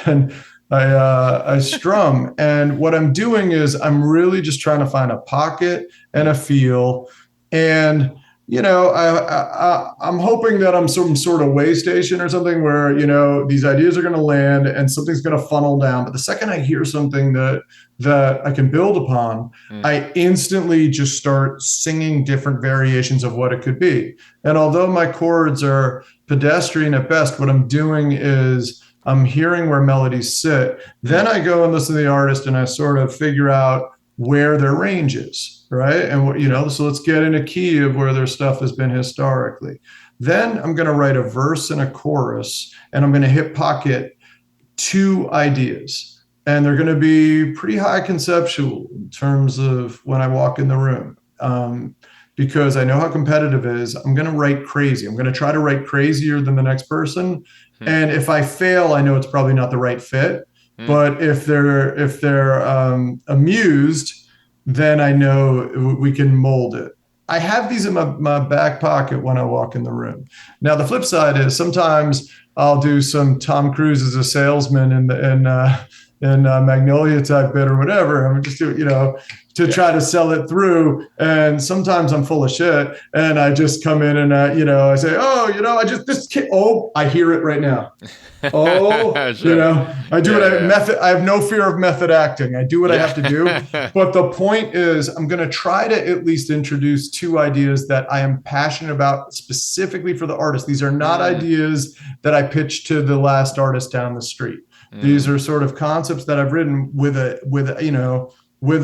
and I strum. And what I'm doing is I'm really just trying to find a pocket and a feel. And, I'm hoping that I'm some sort of way station or something where, these ideas are going to land and something's going to funnel down. But the second I hear something that I can build upon, I instantly just start singing different variations of what it could be. And although my chords are pedestrian at best, what I'm doing is I'm hearing where melodies sit. Then I go and listen to the artist and I sort of figure out where their range is, right? And so let's get in a key of where their stuff has been historically. Then I'm going to write a verse and a chorus, and I'm going to hip pocket 2 ideas. And they're going to be pretty high conceptual in terms of when I walk in the room. Because I know how competitive it is. I'm going to write crazy. I'm going to try to write crazier than the next person. And if I fail, I know it's probably not the right fit. But if they're amused, then I know we can mold it. I have these in my back pocket when I walk in the room. Now, the flip side is sometimes I'll do some Tom Cruise as a salesman in Magnolia type bit or whatever. I'm just to try to sell it through. And sometimes I'm full of shit, and I just come in and I say, I hear it right now. Sure. I do I have no fear of method acting. I do what I have to do. But the point is, I'm going to try to at least introduce 2 ideas that I am passionate about specifically for the artist. These are not ideas that I pitched to the last artist down the street. These are sort of concepts that I've written with a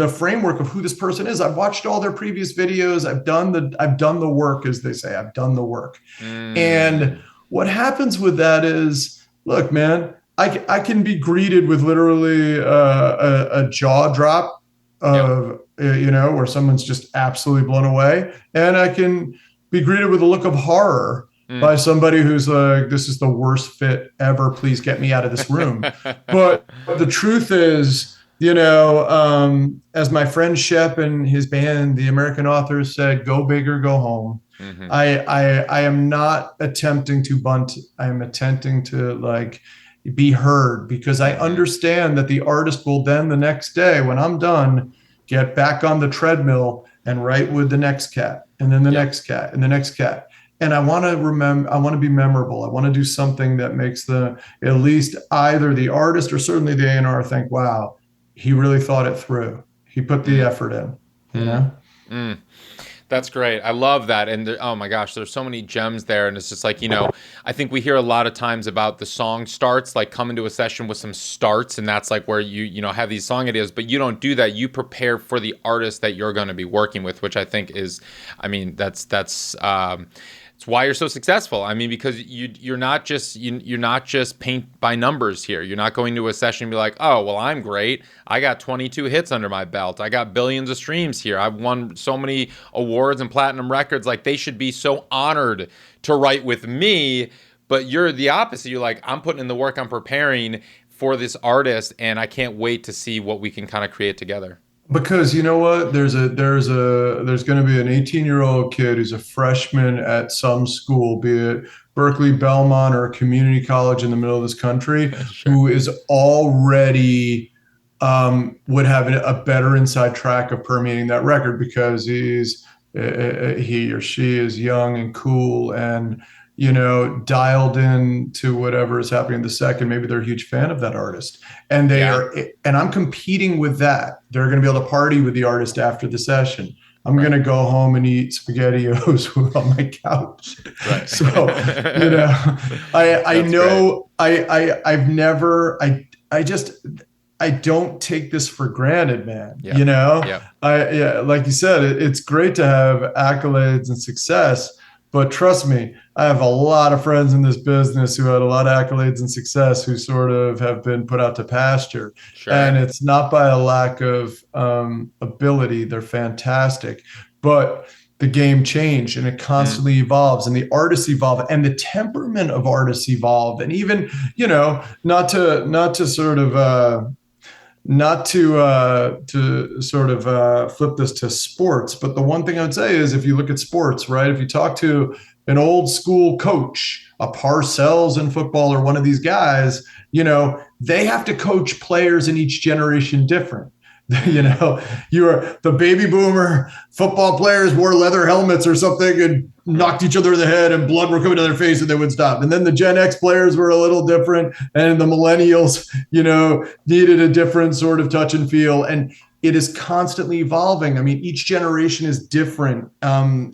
framework of who this person is. I've watched all their previous videos. I've done the work, as they say. I've done the work. And what happens with that is, look, man, I can be greeted with literally a jaw drop of, where someone's just absolutely blown away. And I can be greeted with a look of horror by somebody who's like, this is the worst fit ever. Please get me out of this room. But the truth is, as my friend Shep and his band, the American Authors, said, go big or go home. I am not attempting to bunt. I am attempting to be heard, because I understand that the artist will then the next day when I'm done get back on the treadmill and write with the next cat, and then the next cat, and the next cat. And I want to be memorable. I want to do something that makes at least either the artist or certainly the A&R think, wow, he really thought it through. He put the effort in, you know? That's great. I love that. And oh my gosh, there's so many gems there. And it's just like, I think we hear a lot of times about the song starts, like come into a session with some starts. And that's like where you have these song ideas, but you don't do that. You prepare for the artist that you're going to be working with, which I think is, it's why you're so successful. I mean, because you're not just paint by numbers here. You're not going to a session and be like, oh, well, I'm great. I got 22 hits under my belt. I got billions of streams here. I've won so many awards and platinum records. Like, they should be so honored to write with me. But you're the opposite. You're like, I'm putting in the work. I'm preparing for this artist, and I can't wait to see what we can kind of create together. Because you know what, there's going to be an 18-year-old kid who's a freshman at some school, be it Berkeley, Belmont, or a community college in the middle of this country, who is already would have a better inside track of permeating that record because he or she is young and cool and dialed in to whatever is happening the second. Maybe they're a huge fan of that artist, and and I'm competing with that. They're going to be able to party with the artist after the session. I'm going to go home and eat SpaghettiOs on my couch. Right. So, I don't take this for granted, man. Yeah. Like you said, it's great to have accolades and success. But trust me, I have a lot of friends in this business who had a lot of accolades and success who sort of have been put out to pasture. Sure. And it's not by a lack of ability. They're fantastic. But the game changed and it constantly evolves and the artists evolve and the temperament of artists evolve. And even, not to sort of flip this to sports, but the one thing I would say is if you look at sports, right? If you talk to an old school coach, a Parcells in football or one of these guys, they have to coach players in each generation different. The baby boomer football players wore leather helmets or something and knocked each other in the head and blood were coming to their face and they would stop. And then the Gen X players were a little different and the millennials, needed a different sort of touch and feel. And it is constantly evolving. I mean, each generation is different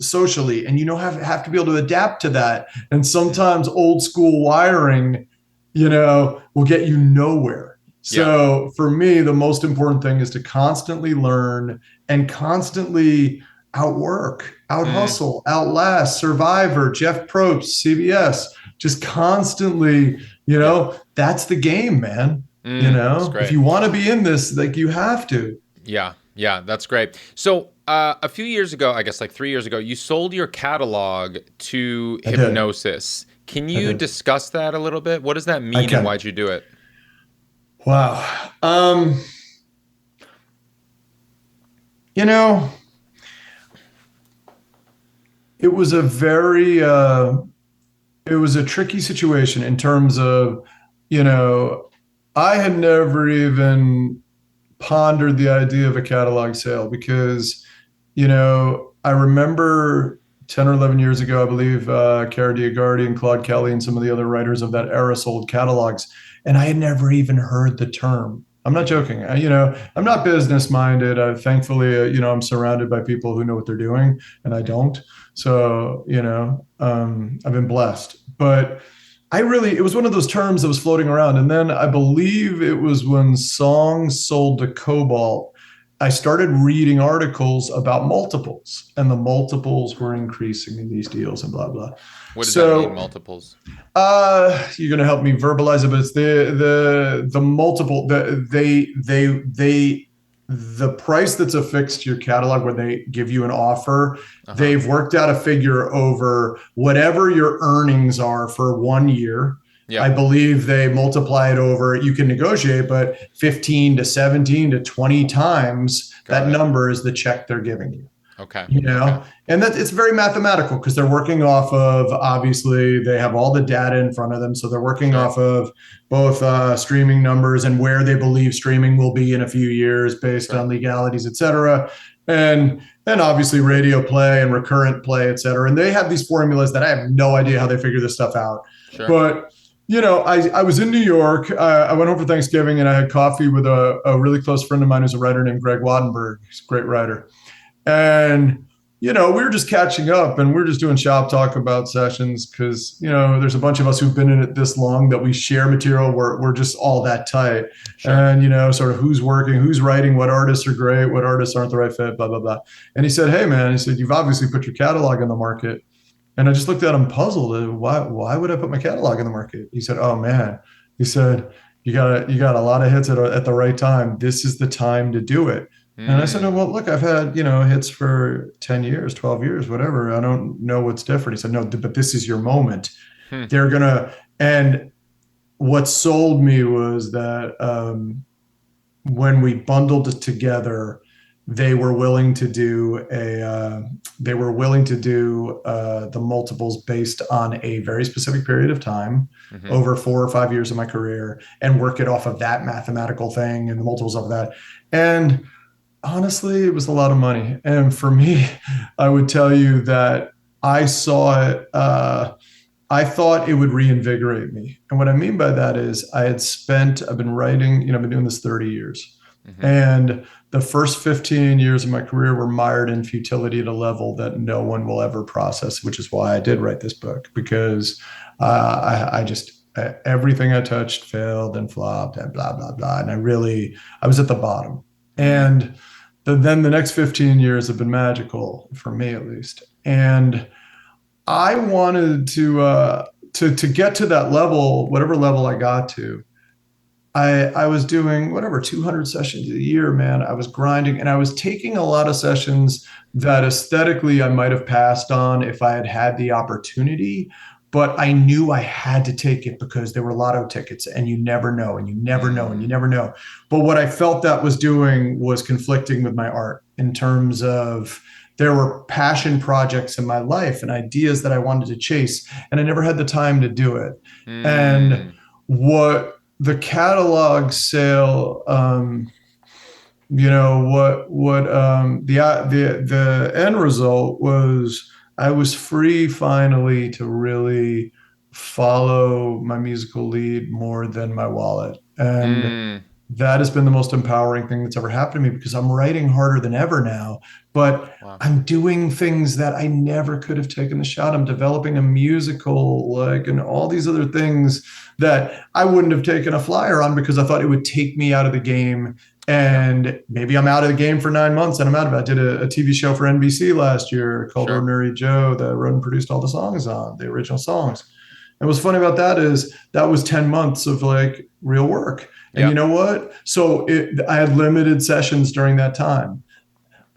socially and have to be able to adapt to that. And sometimes old school wiring, will get you nowhere. So for me, the most important thing is to constantly learn and constantly outwork, out-hustle, outlast, Survivor, Jeff Probst, CBS, just constantly, that's the game, man. If you want to be in this, like you have to. Yeah, that's great. So a few years ago, I guess like 3 years ago, you sold your catalog to Hipgnosis. Can you discuss that a little bit? What does that mean and why'd you do it? Wow. It was a tricky situation in terms of, I had never even pondered the idea of a catalog sale because, I remember 10 or 11 years ago, I believe Cara Diagardi and Claude Kelly and some of the other writers of that era sold catalogs. And I had never even heard the term. I'm not joking. I'm not business minded. Thankfully, I'm surrounded by people who know what they're doing and I don't. So, I've been blessed. But it was one of those terms that was floating around. And then I believe it was when songs sold to Cobalt, I started reading articles about multiples and the multiples were increasing in these deals and blah, blah. What does that mean, multiples? You're going to help me verbalize it, but it's the multiple, the price that's affixed to your catalog when they give you an offer, they've worked out a figure over whatever your earnings are for 1 year. Yeah. I believe they multiply it over, you can negotiate, but 15 to 17 to 20 times that number is the check they're giving you. Okay. you know. Okay. And that it's very mathematical because they're working off of, obviously they have all the data in front of them, so they're working Sure. off of both streaming numbers and where they believe streaming will be in a few years based Sure. on legalities, et cetera, and obviously radio play and recurrent play, et cetera. And they have these formulas that I have no idea how they figure this stuff out. Sure. But you know, I was in New York. I went home for Thanksgiving and I had coffee with a really close friend of mine who's a writer named Greg Wattenberg. He's a great writer. And, you know, we were just catching up and we are just doing shop talk about sessions because, you know, there's a bunch of us who've been in it this long that we share material. We're just all that tight. Sure. And, you know, sort of who's working, who's writing, what artists are great, what artists aren't the right fit, blah, blah, blah. And he said, hey, man, he said, you've obviously put your catalog in the market. And I just looked at him puzzled. Why would I put my catalog in the market? He said, oh, man. He said, you got a lot of hits at the right time. This is the time to do it. And I said, no, well, look, I've had, you know, hits for 10 years, 12 years, whatever. I don't know what's different. He said, no, but this is your moment. They're going to, and what sold me was that when we bundled it together, they were willing to do the multiples based on a very specific period of time over 4 or 5 years of my career and work it off of that mathematical thing and the multiples of that. And honestly, it was a lot of money. And for me, I would tell you that I saw it, I thought it would reinvigorate me. And what I mean by that is I've been writing, you know, I've been doing this 30 years. And the first 15 years of my career were mired in futility at a level that no one will ever process, which is why I did write this book, because I just, everything I touched failed and flopped and blah, blah, blah. And I was at the bottom. And then the next 15 years have been magical, for me at least. And I wanted to get to that level, whatever level I got to. I was doing 200 sessions a year, man. I was grinding and I was taking a lot of sessions that aesthetically I might have passed on if I had had the opportunity, but I knew I had to take it because there were lotto tickets and you never know and you never know and you never know. But what I felt that was doing was conflicting with my art in terms of there were passion projects in my life and ideas that I wanted to chase, and I never had the time to do it. And what the catalog sale, the end result was I was free finally to really follow my musical lead more than my wallet. And that has been the most empowering thing that's ever happened to me because I'm writing harder than ever now, but I'm doing things that I never could have taken the shot. I'm developing a musical, and all these other things that I wouldn't have taken a flyer on because I thought it would take me out of the game. And maybe I'm out of the game for 9 months and I'm out of it. I did a TV show for NBC last year called Ordinary Joe that wrote and produced all the songs on, the original songs. And what's funny about that is that was 10 months of real work. And you know what? So I had limited sessions during that time.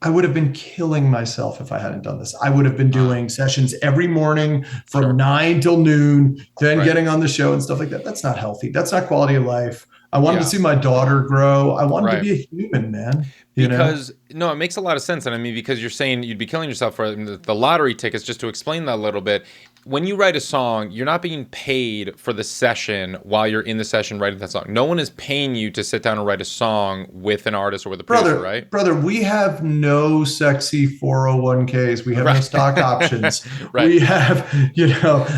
I would have been killing myself if I hadn't done this. I would have been doing sessions every morning from 9 till noon, then getting on the show and stuff like that. That's not healthy. That's not quality of life. I wanted to see my daughter grow. I wanted to be a human, man. No, it makes a lot of sense. And I mean, because you're saying you'd be killing yourself for the lottery tickets, just to explain that a little bit. When you write a song, you're not being paid for the session while you're in the session writing that song. No one is paying you to sit down and write a song with an artist or with a producer, right? Brother, we have no sexy 401ks. We have no stock options. We have,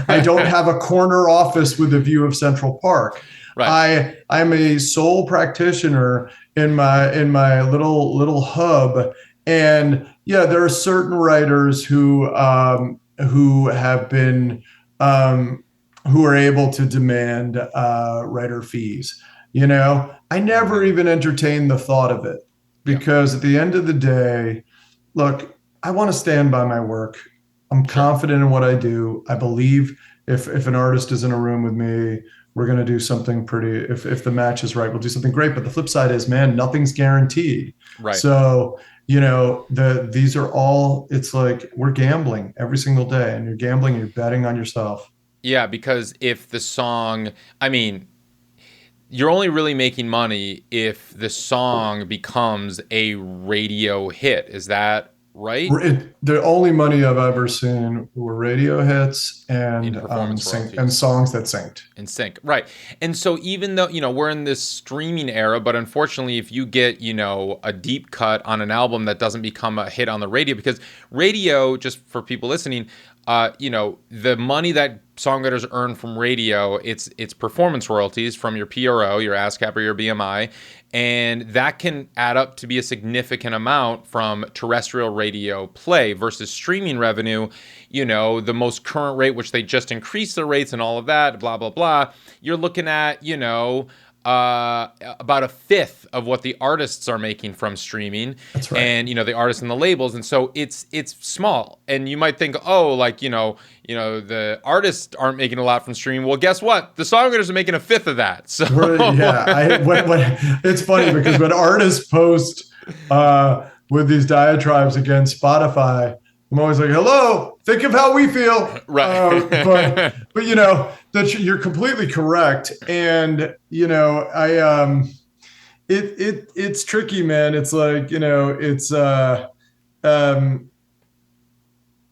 I don't have a corner office with a view of Central Park. I'm a sole practitioner in my little hub. And there are certain writers who have been who are able to demand writer fees. I never even entertained the thought of it because at the end of the day, look, I want to stand by my work. I'm confident in what I do. I believe if an artist is in a room with me, we're going to do something pretty, if the match is right, we'll do something great. But the flip side is, man, nothing's guaranteed. Right. So, these are all, it's like we're gambling every single day, and you're gambling, you're betting on yourself. Yeah, because if the song, you're only really making money if the song becomes a radio hit. Is that right? The only money I've ever seen were radio hits and In performance royalties. and songs that synced. In sync, right? And so even though we're in this streaming era, but unfortunately, if you get a deep cut on an album that doesn't become a hit on the radio, because radio, just for people listening, the money that songwriters earn from radio, it's performance royalties from your PRO, your ASCAP, or your BMI, and that can add up to be a significant amount from terrestrial radio play versus streaming revenue. The most current rate, which they just increased the rates and all of that, blah blah blah. You're looking at about a fifth of what the artists are making from streaming. That's right. And the artists and the labels, and so it's small. And you might think, the artists aren't making a lot from streaming. Well, guess what? The songwriters are making a fifth of that. So it's funny because when artists post with these diatribes against Spotify, I'm always like, hello, think of how we feel. Right. But you're completely correct. And, it's tricky, man. It's like, it's a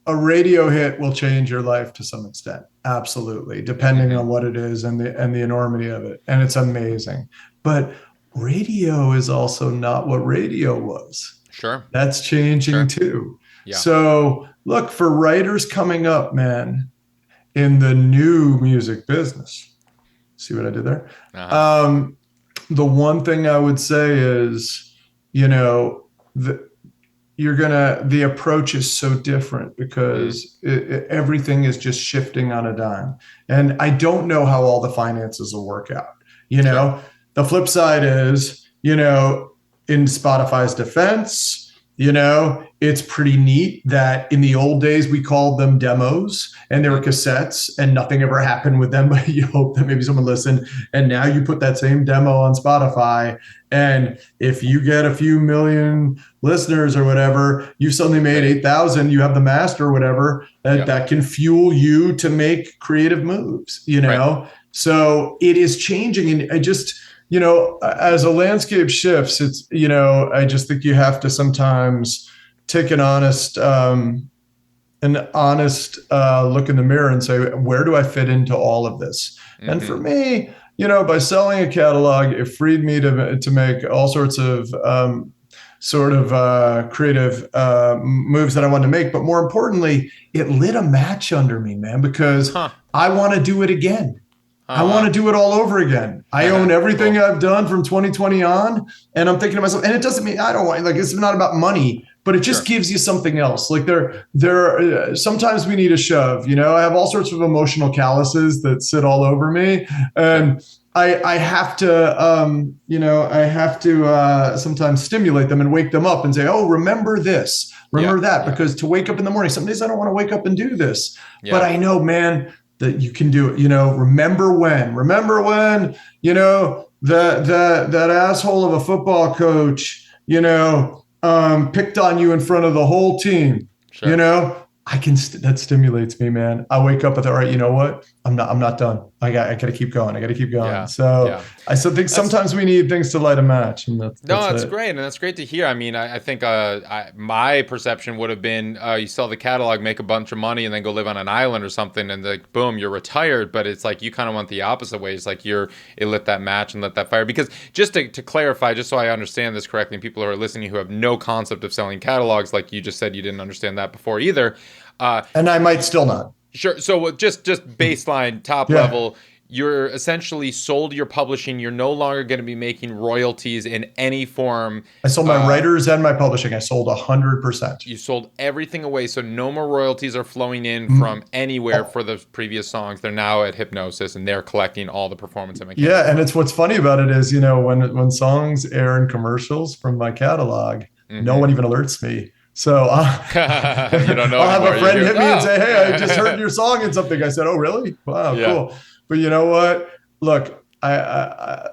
radio hit will change your life to some extent. Absolutely. Depending on what it is and the enormity of it. And it's amazing. But radio is also not what radio was. Sure. That's changing too. Yeah. So look, for writers coming up, man, in the new music business, see what I did there? Uh-huh. The one thing I would say is, the approach is so different because everything is just shifting on a dime. And I don't know how all the finances will work out. Sure. The flip side is, in Spotify's defense, it's pretty neat that in the old days we called them demos and they were cassettes and nothing ever happened with them, but you hope that maybe someone listened. And now you put that same demo on Spotify, and if you get a few million listeners or whatever, you suddenly made 8,000, you have the master or whatever, that can fuel you to make creative moves, Right. So it is changing. And I just, as a landscape shifts, it's, I just think you have to sometimes take an honest look in the mirror and say, where do I fit into all of this? Mm-hmm. And for me, by selling a catalog, it freed me to make all sorts of creative moves that I wanted to make. But more importantly, it lit a match under me, man, because I want to do it again. I want to do it all over again. I own everything I've done from 2020 on. And I'm thinking to myself, and it doesn't mean I don't want, it's not about money, but it just gives you something else. Like sometimes we need a shove, I have all sorts of emotional calluses that sit all over me. And I have to, sometimes stimulate them and wake them up and say, oh, remember this, remember that, because to wake up in the morning, some days I don't want to wake up and do this, but I know, man, that you can do it. Remember when, that asshole of a football coach, picked on you in front of the whole team, Sure. That stimulates me, man. I wake up with, all right, you know what? I'm not done. I got to keep going. Yeah. So I still think sometimes we need things to light a match. And that's great. And that's great to hear. I mean, I think my perception would have been you sell the catalog, make a bunch of money, and then go live on an island or something. And boom, you're retired. But it's like you kind of went the opposite way. It's like it lit that match and lit that fire. Because just to clarify, just so I understand this correctly, and people who are listening who have no concept of selling catalogs, like you just said, you didn't understand that before either. And I might still not. Sure. So just baseline, top level, you're essentially sold your publishing. You're no longer going to be making royalties in any form. I sold my writers and my publishing. I sold 100%. You sold everything away. So no more royalties are flowing in from anywhere for the previous songs. They're now at Hipgnosis and they're collecting all the performance and mechanics. Yeah. And what's funny about it is, when songs air in commercials from my catalog, no one even alerts me. So you don't know I'll have a friend hit me and say, hey, I just heard your song and something. I said, oh, really? Wow, cool. But you know what? Look, I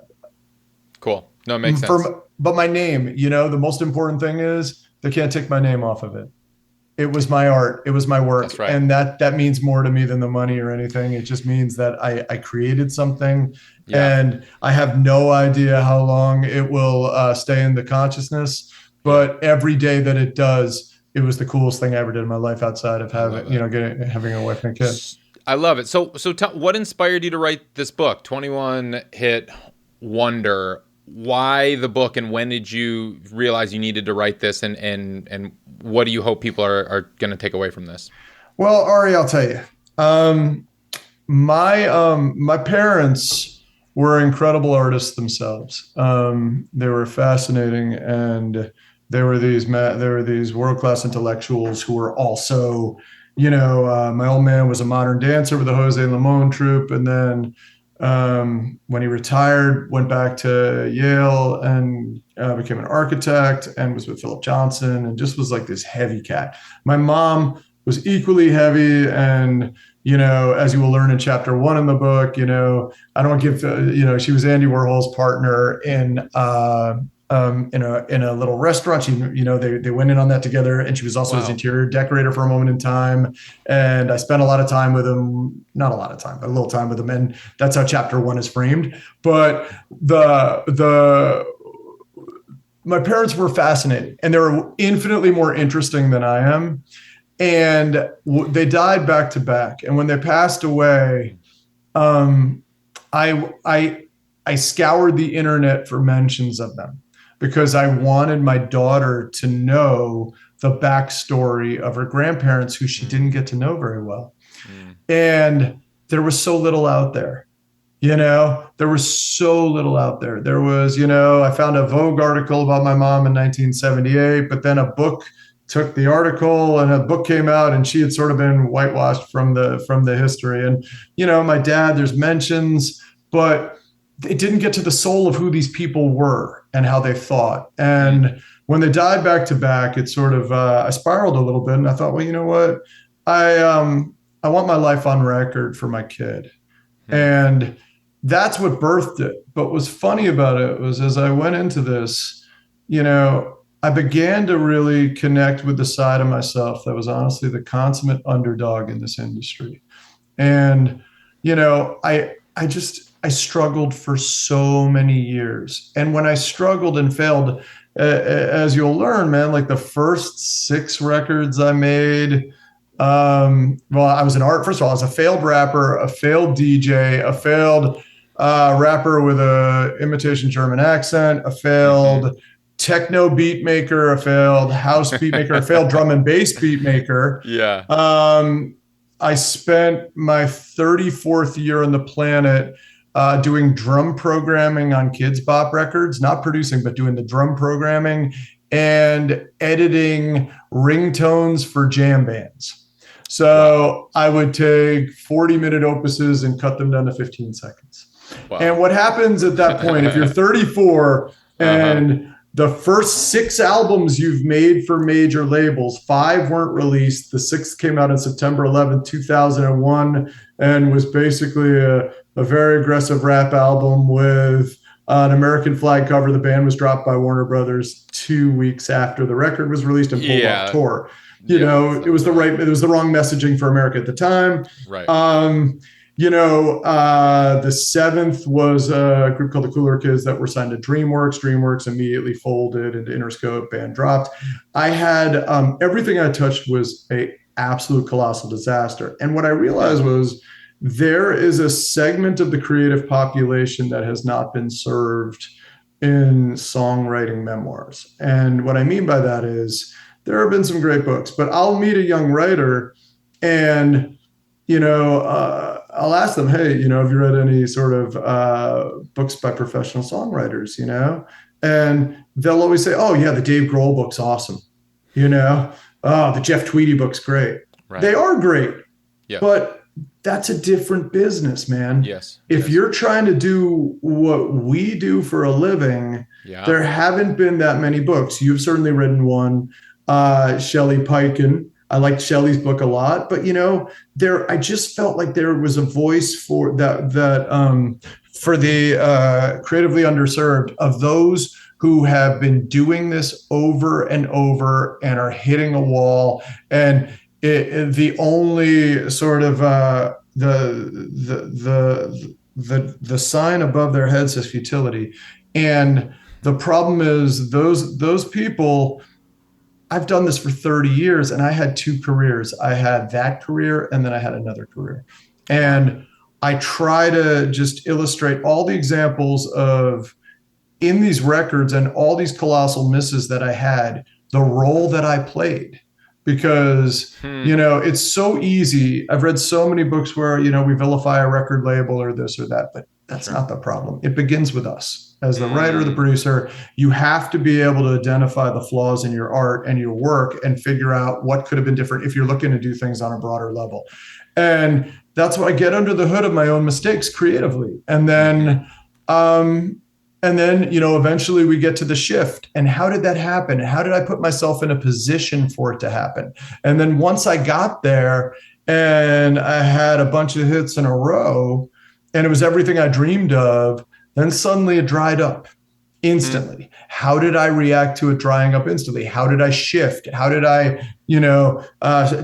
cool. No, it makes sense. But my name, the most important thing is they can't take my name off of it. It was my art. It was my work. That's right. And that means more to me than the money or anything. It just means that I created something and I have no idea how long it will stay in the consciousness. But every day that it does, it was the coolest thing I ever did in my life outside of having, having a wife and a kid. I love it. So what inspired you to write this book, 21 hit wonder? Why the book, and when did you realize you needed to write this, and what do you hope people are going to take away from this? Well, Ari, I'll tell you, my parents were incredible artists themselves. They were fascinating, and there were these world-class intellectuals who were also, my old man was a modern dancer with the Jose Limon troupe, and then when he retired, went back to Yale and became an architect and was with Philip Johnson and just was like this heavy cat. My mom was equally heavy, and as you will learn in chapter 1 in the book, I don't give she was Andy Warhol's partner in a little restaurant. They went in on that together, and she was also his interior decorator for a moment in time. And I spent a lot of time with him, not a lot of time, but a little time with him. And that's how chapter 1 is framed. But my parents were fascinating, and they were infinitely more interesting than I am. And they died back to back. And when they passed away, I scoured the internet for mentions of them, because I wanted my daughter to know the backstory of her grandparents, who she didn't get to know very well. And there was so little out there. There was so little out there. There was, I found a Vogue article about my mom in 1978, but then a book took the article and a book came out, and she had sort of been whitewashed from the history. And, my dad, there's mentions, but it didn't get to the soul of who these people were and how they thought. And when they died back to back, it sort of, I spiraled a little bit, and I thought, well, you know what? I want my life on record for my kid. And that's what birthed it. But what's funny about it was, as I went into this, I began to really connect with the side of myself that was honestly the consummate underdog in this industry. And, I struggled for so many years. And when I struggled and failed, as you'll learn, man, like the first 6 records I made, I was first of all, I was a failed rapper, a failed DJ, a failed rapper with a imitation German accent, a failed techno beat maker, a failed house beat maker, a failed drum and bass beat maker. Yeah. I spent my 34th year on the planet doing drum programming on Kids Bop records, not producing, but doing the drum programming and editing ringtones for jam bands. So I would take 40-minute opuses and cut them down to 15 seconds. Wow. And what happens at that point, if you're 34 and the first 6 albums you've made for major labels, 5 weren't released. The 6th came out on September 11th, 2001, and was basically a very aggressive rap album with an American flag cover. The band was dropped by Warner Brothers 2 weeks after the record was released and pulled off tour. It was the wrong messaging for America at the time. Right. The 7th was a group called the Cooler Kids that were signed to DreamWorks. DreamWorks immediately folded into Interscope, band dropped. I had everything I touched was a absolute colossal disaster. And what I realized was there is a segment of the creative population that has not been served in songwriting memoirs. And what I mean by that is there have been some great books, but I'll meet a young writer and, I'll ask them, hey, have you read any sort of books by professional songwriters, And they'll always say, oh, yeah, the Dave Grohl book's awesome. Oh, the Jeff Tweedy book's great. Right. They are great. Yeah. But that's a different business, man. Yes. If you're trying to do what we do for a living, there haven't been that many books. You've certainly written one, Shelley Peiken. I liked Shelley's book a lot, but I just felt like there was a voice for that for the creatively underserved, of those who have been doing this over and over and are hitting a wall, and the only sort of the sign above their head says futility, and the problem is those people I've done this for 30 years and I had two careers. I had that career and then I had another career. And I try to just illustrate all the examples of in these records and all these colossal misses that I had, the role that I played. Because, it's so easy. I've read so many books where, we vilify a record label or this or that, but that's not the problem. It begins with us. As the writer, the producer, you have to be able to identify the flaws in your art and your work and figure out what could have been different if you're looking to do things on a broader level. And that's why I get under the hood of my own mistakes creatively. And then, eventually we get to the shift. And how did that happen? How did I put myself in a position for it to happen? And then once I got there and I had a bunch of hits in a row and it was everything I dreamed of, then suddenly it dried up instantly. How did I react to it drying up instantly? How did I shift? How did I,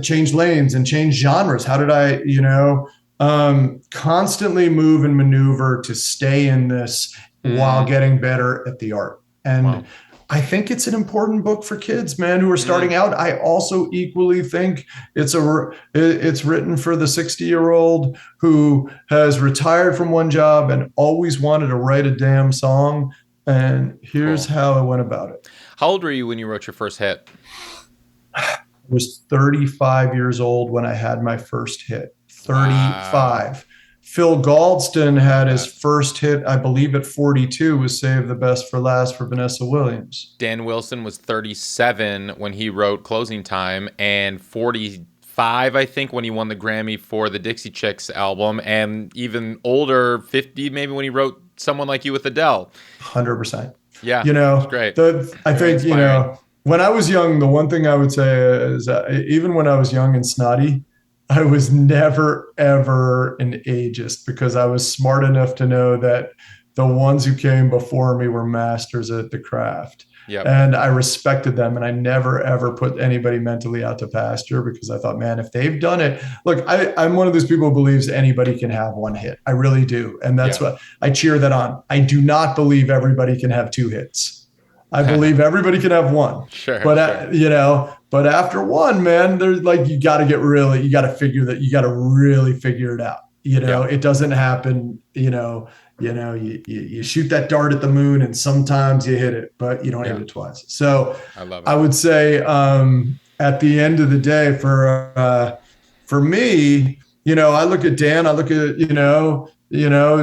change lanes and change genres? How did I, constantly move and maneuver to stay in this while getting better at the art? And I think it's an important book for kids, man, who are starting out. I also equally think it's written for the 60-year-old who has retired from one job and always wanted to write a damn song. And here's how I went about it. How old were you when you wrote your first hit? I was 35 years old when I had my first hit. 35. Wow. Phil Galdston had his first hit, I believe, at 42, was Save the Best for Last for Vanessa Williams. Dan Wilson was 37 when he wrote Closing Time, and 45, I think, when he won the Grammy for the Dixie Chicks album, and even older, 50 maybe, when he wrote Someone Like You with Adele. 100%. Yeah, it's great. I think, when I was young, the one thing I would say is even when I was young and snotty, I was never, ever an ageist because I was smart enough to know that the ones who came before me were masters at the craft. Yep. And I respected them. And I never, ever put anybody mentally out to pasture because I thought, man, if they've done it, look, I'm one of those people who believes anybody can have one hit. I really do. And that's what I cheer that on. I do not believe everybody can have two hits. I believe everybody can have one. Sure. But, but after one, man, there's you got to really figure it out. It doesn't happen, you shoot that dart at the moon and sometimes you hit it, but you don't hit it twice. So I love it. I would say at the end of the day for me, I look at Dan, I look at,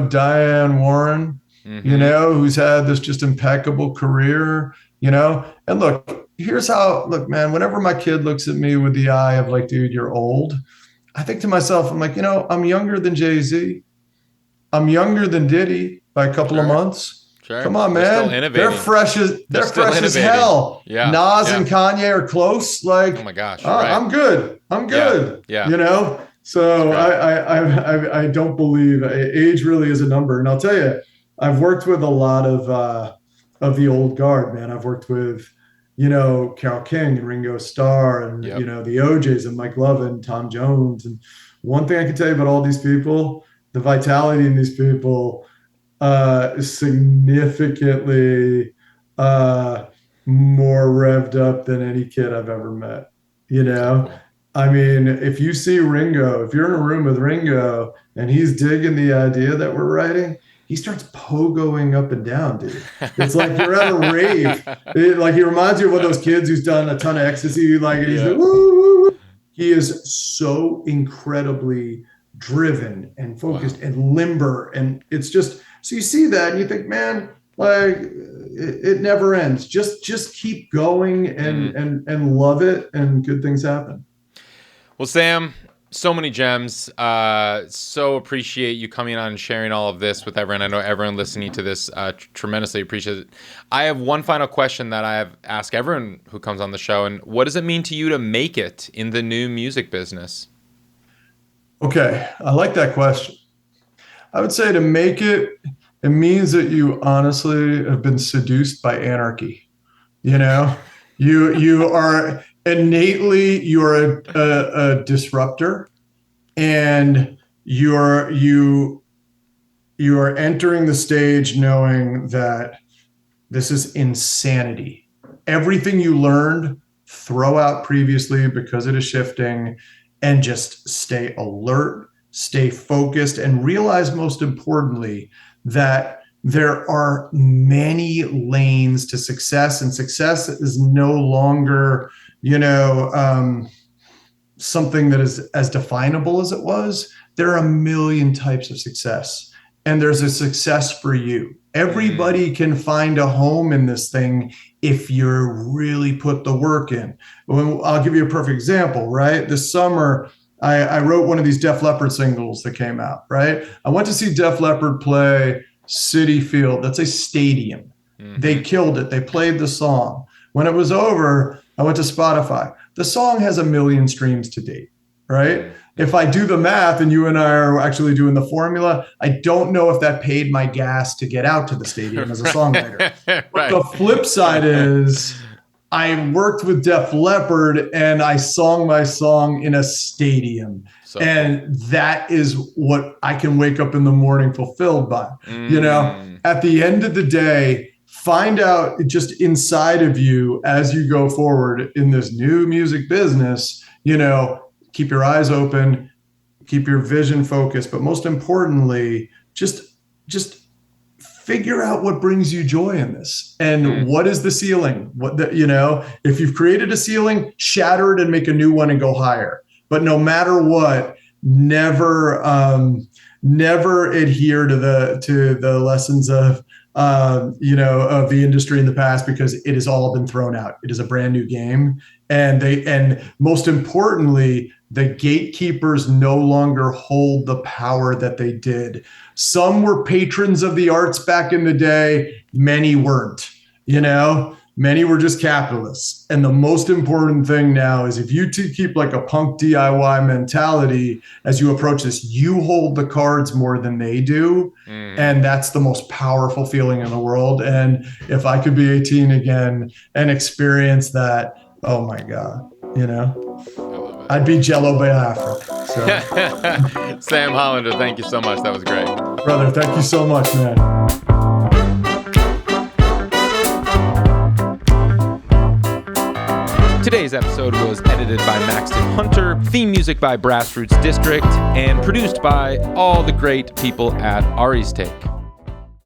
Diane Warren, who's had this just impeccable career, and look, man, whenever my kid looks at me with the eye of dude, you're old, I think to myself, I'm like, I'm younger than Jay-Z. I'm younger than Diddy by a couple of months. Sure. Come on, man. They're fresh as hell. Yeah. Nas and Kanye are close. Oh my gosh. Right. I'm good. Yeah. So I don't believe age really is a number. And I'll tell you, I've worked with a lot of the old guard, man. I've worked with, Carole King and Ringo Starr and, the OJs and Mike Love and Tom Jones. And one thing I can tell you about all these people, the vitality in these people is significantly more revved up than any kid I've ever met. I mean, if you see Ringo, if you're in a room with Ringo and he's digging the idea that we're writing, he starts pogoing up and down, dude. It's like you're at a rave. He reminds you of one of those kids who's done a ton of ecstasy. He's like, woo, woo, woo. He is so incredibly driven and focused and limber. And it's just, so you see that and you think, man, it never ends. Just keep going and love it and good things happen. Well, Sam, so many gems. So appreciate you coming on and sharing all of this with everyone. I know everyone listening to this tremendously appreciates it. I have one final question that I have asked everyone who comes on the show. And what does it mean to you to make it in the new music business? Okay, I like that question. I would say to make it means that you honestly have been seduced by anarchy. You are innately, you're a disruptor, and you are entering the stage knowing that this is insanity. Everything you learned throw out previously because it is shifting, and just stay alert, stay focused, and realize, most importantly, that there are many lanes to success, and success is no longer, something that is as definable as it was. There are a million types of success, and there's a success for you. Everybody can find a home in this thing if you're really put the work in. I'll give you a perfect example, right? This summer, I wrote one of these Def Leppard singles that came out, right? I went to see Def Leppard play Citi Field. That's a stadium. They killed it. They played the song. When it was over, I went to Spotify. The song has 1 million streams to date, right? If I do the math, and you and I are actually doing the formula, I don't know if that paid my gas to get out to the stadium as a songwriter. Right. But the flip side is I worked with Def Leppard and I sang my song in a stadium. And that is what I can wake up in the morning fulfilled by. At the end of the day, find out just inside of you as you go forward in this new music business, keep your eyes open, keep your vision focused, but most importantly, just figure out what brings you joy in this, and what is the ceiling. If you've created a ceiling, shatter it and make a new one and go higher. But no matter what, never adhere to the lessons of the industry in the past, because it has all been thrown out. It is a brand new game, and most importantly, the gatekeepers no longer hold the power that they did. Some were patrons of the arts back in the day. Many weren't. Many were just capitalists. And the most important thing now is, if you keep like a punk DIY mentality as you approach this, you hold the cards more than they do. And that's the most powerful feeling in the world. And if I could be 18 again and experience that, oh my God, I'd be Jello Biafra. So. Sam Hollander, thank you so much. That was great. Brother, thank you so much, man. Today's episode was edited by Maxton Hunter, theme music by Brass Roots District, and produced by all the great people at Ari's Take.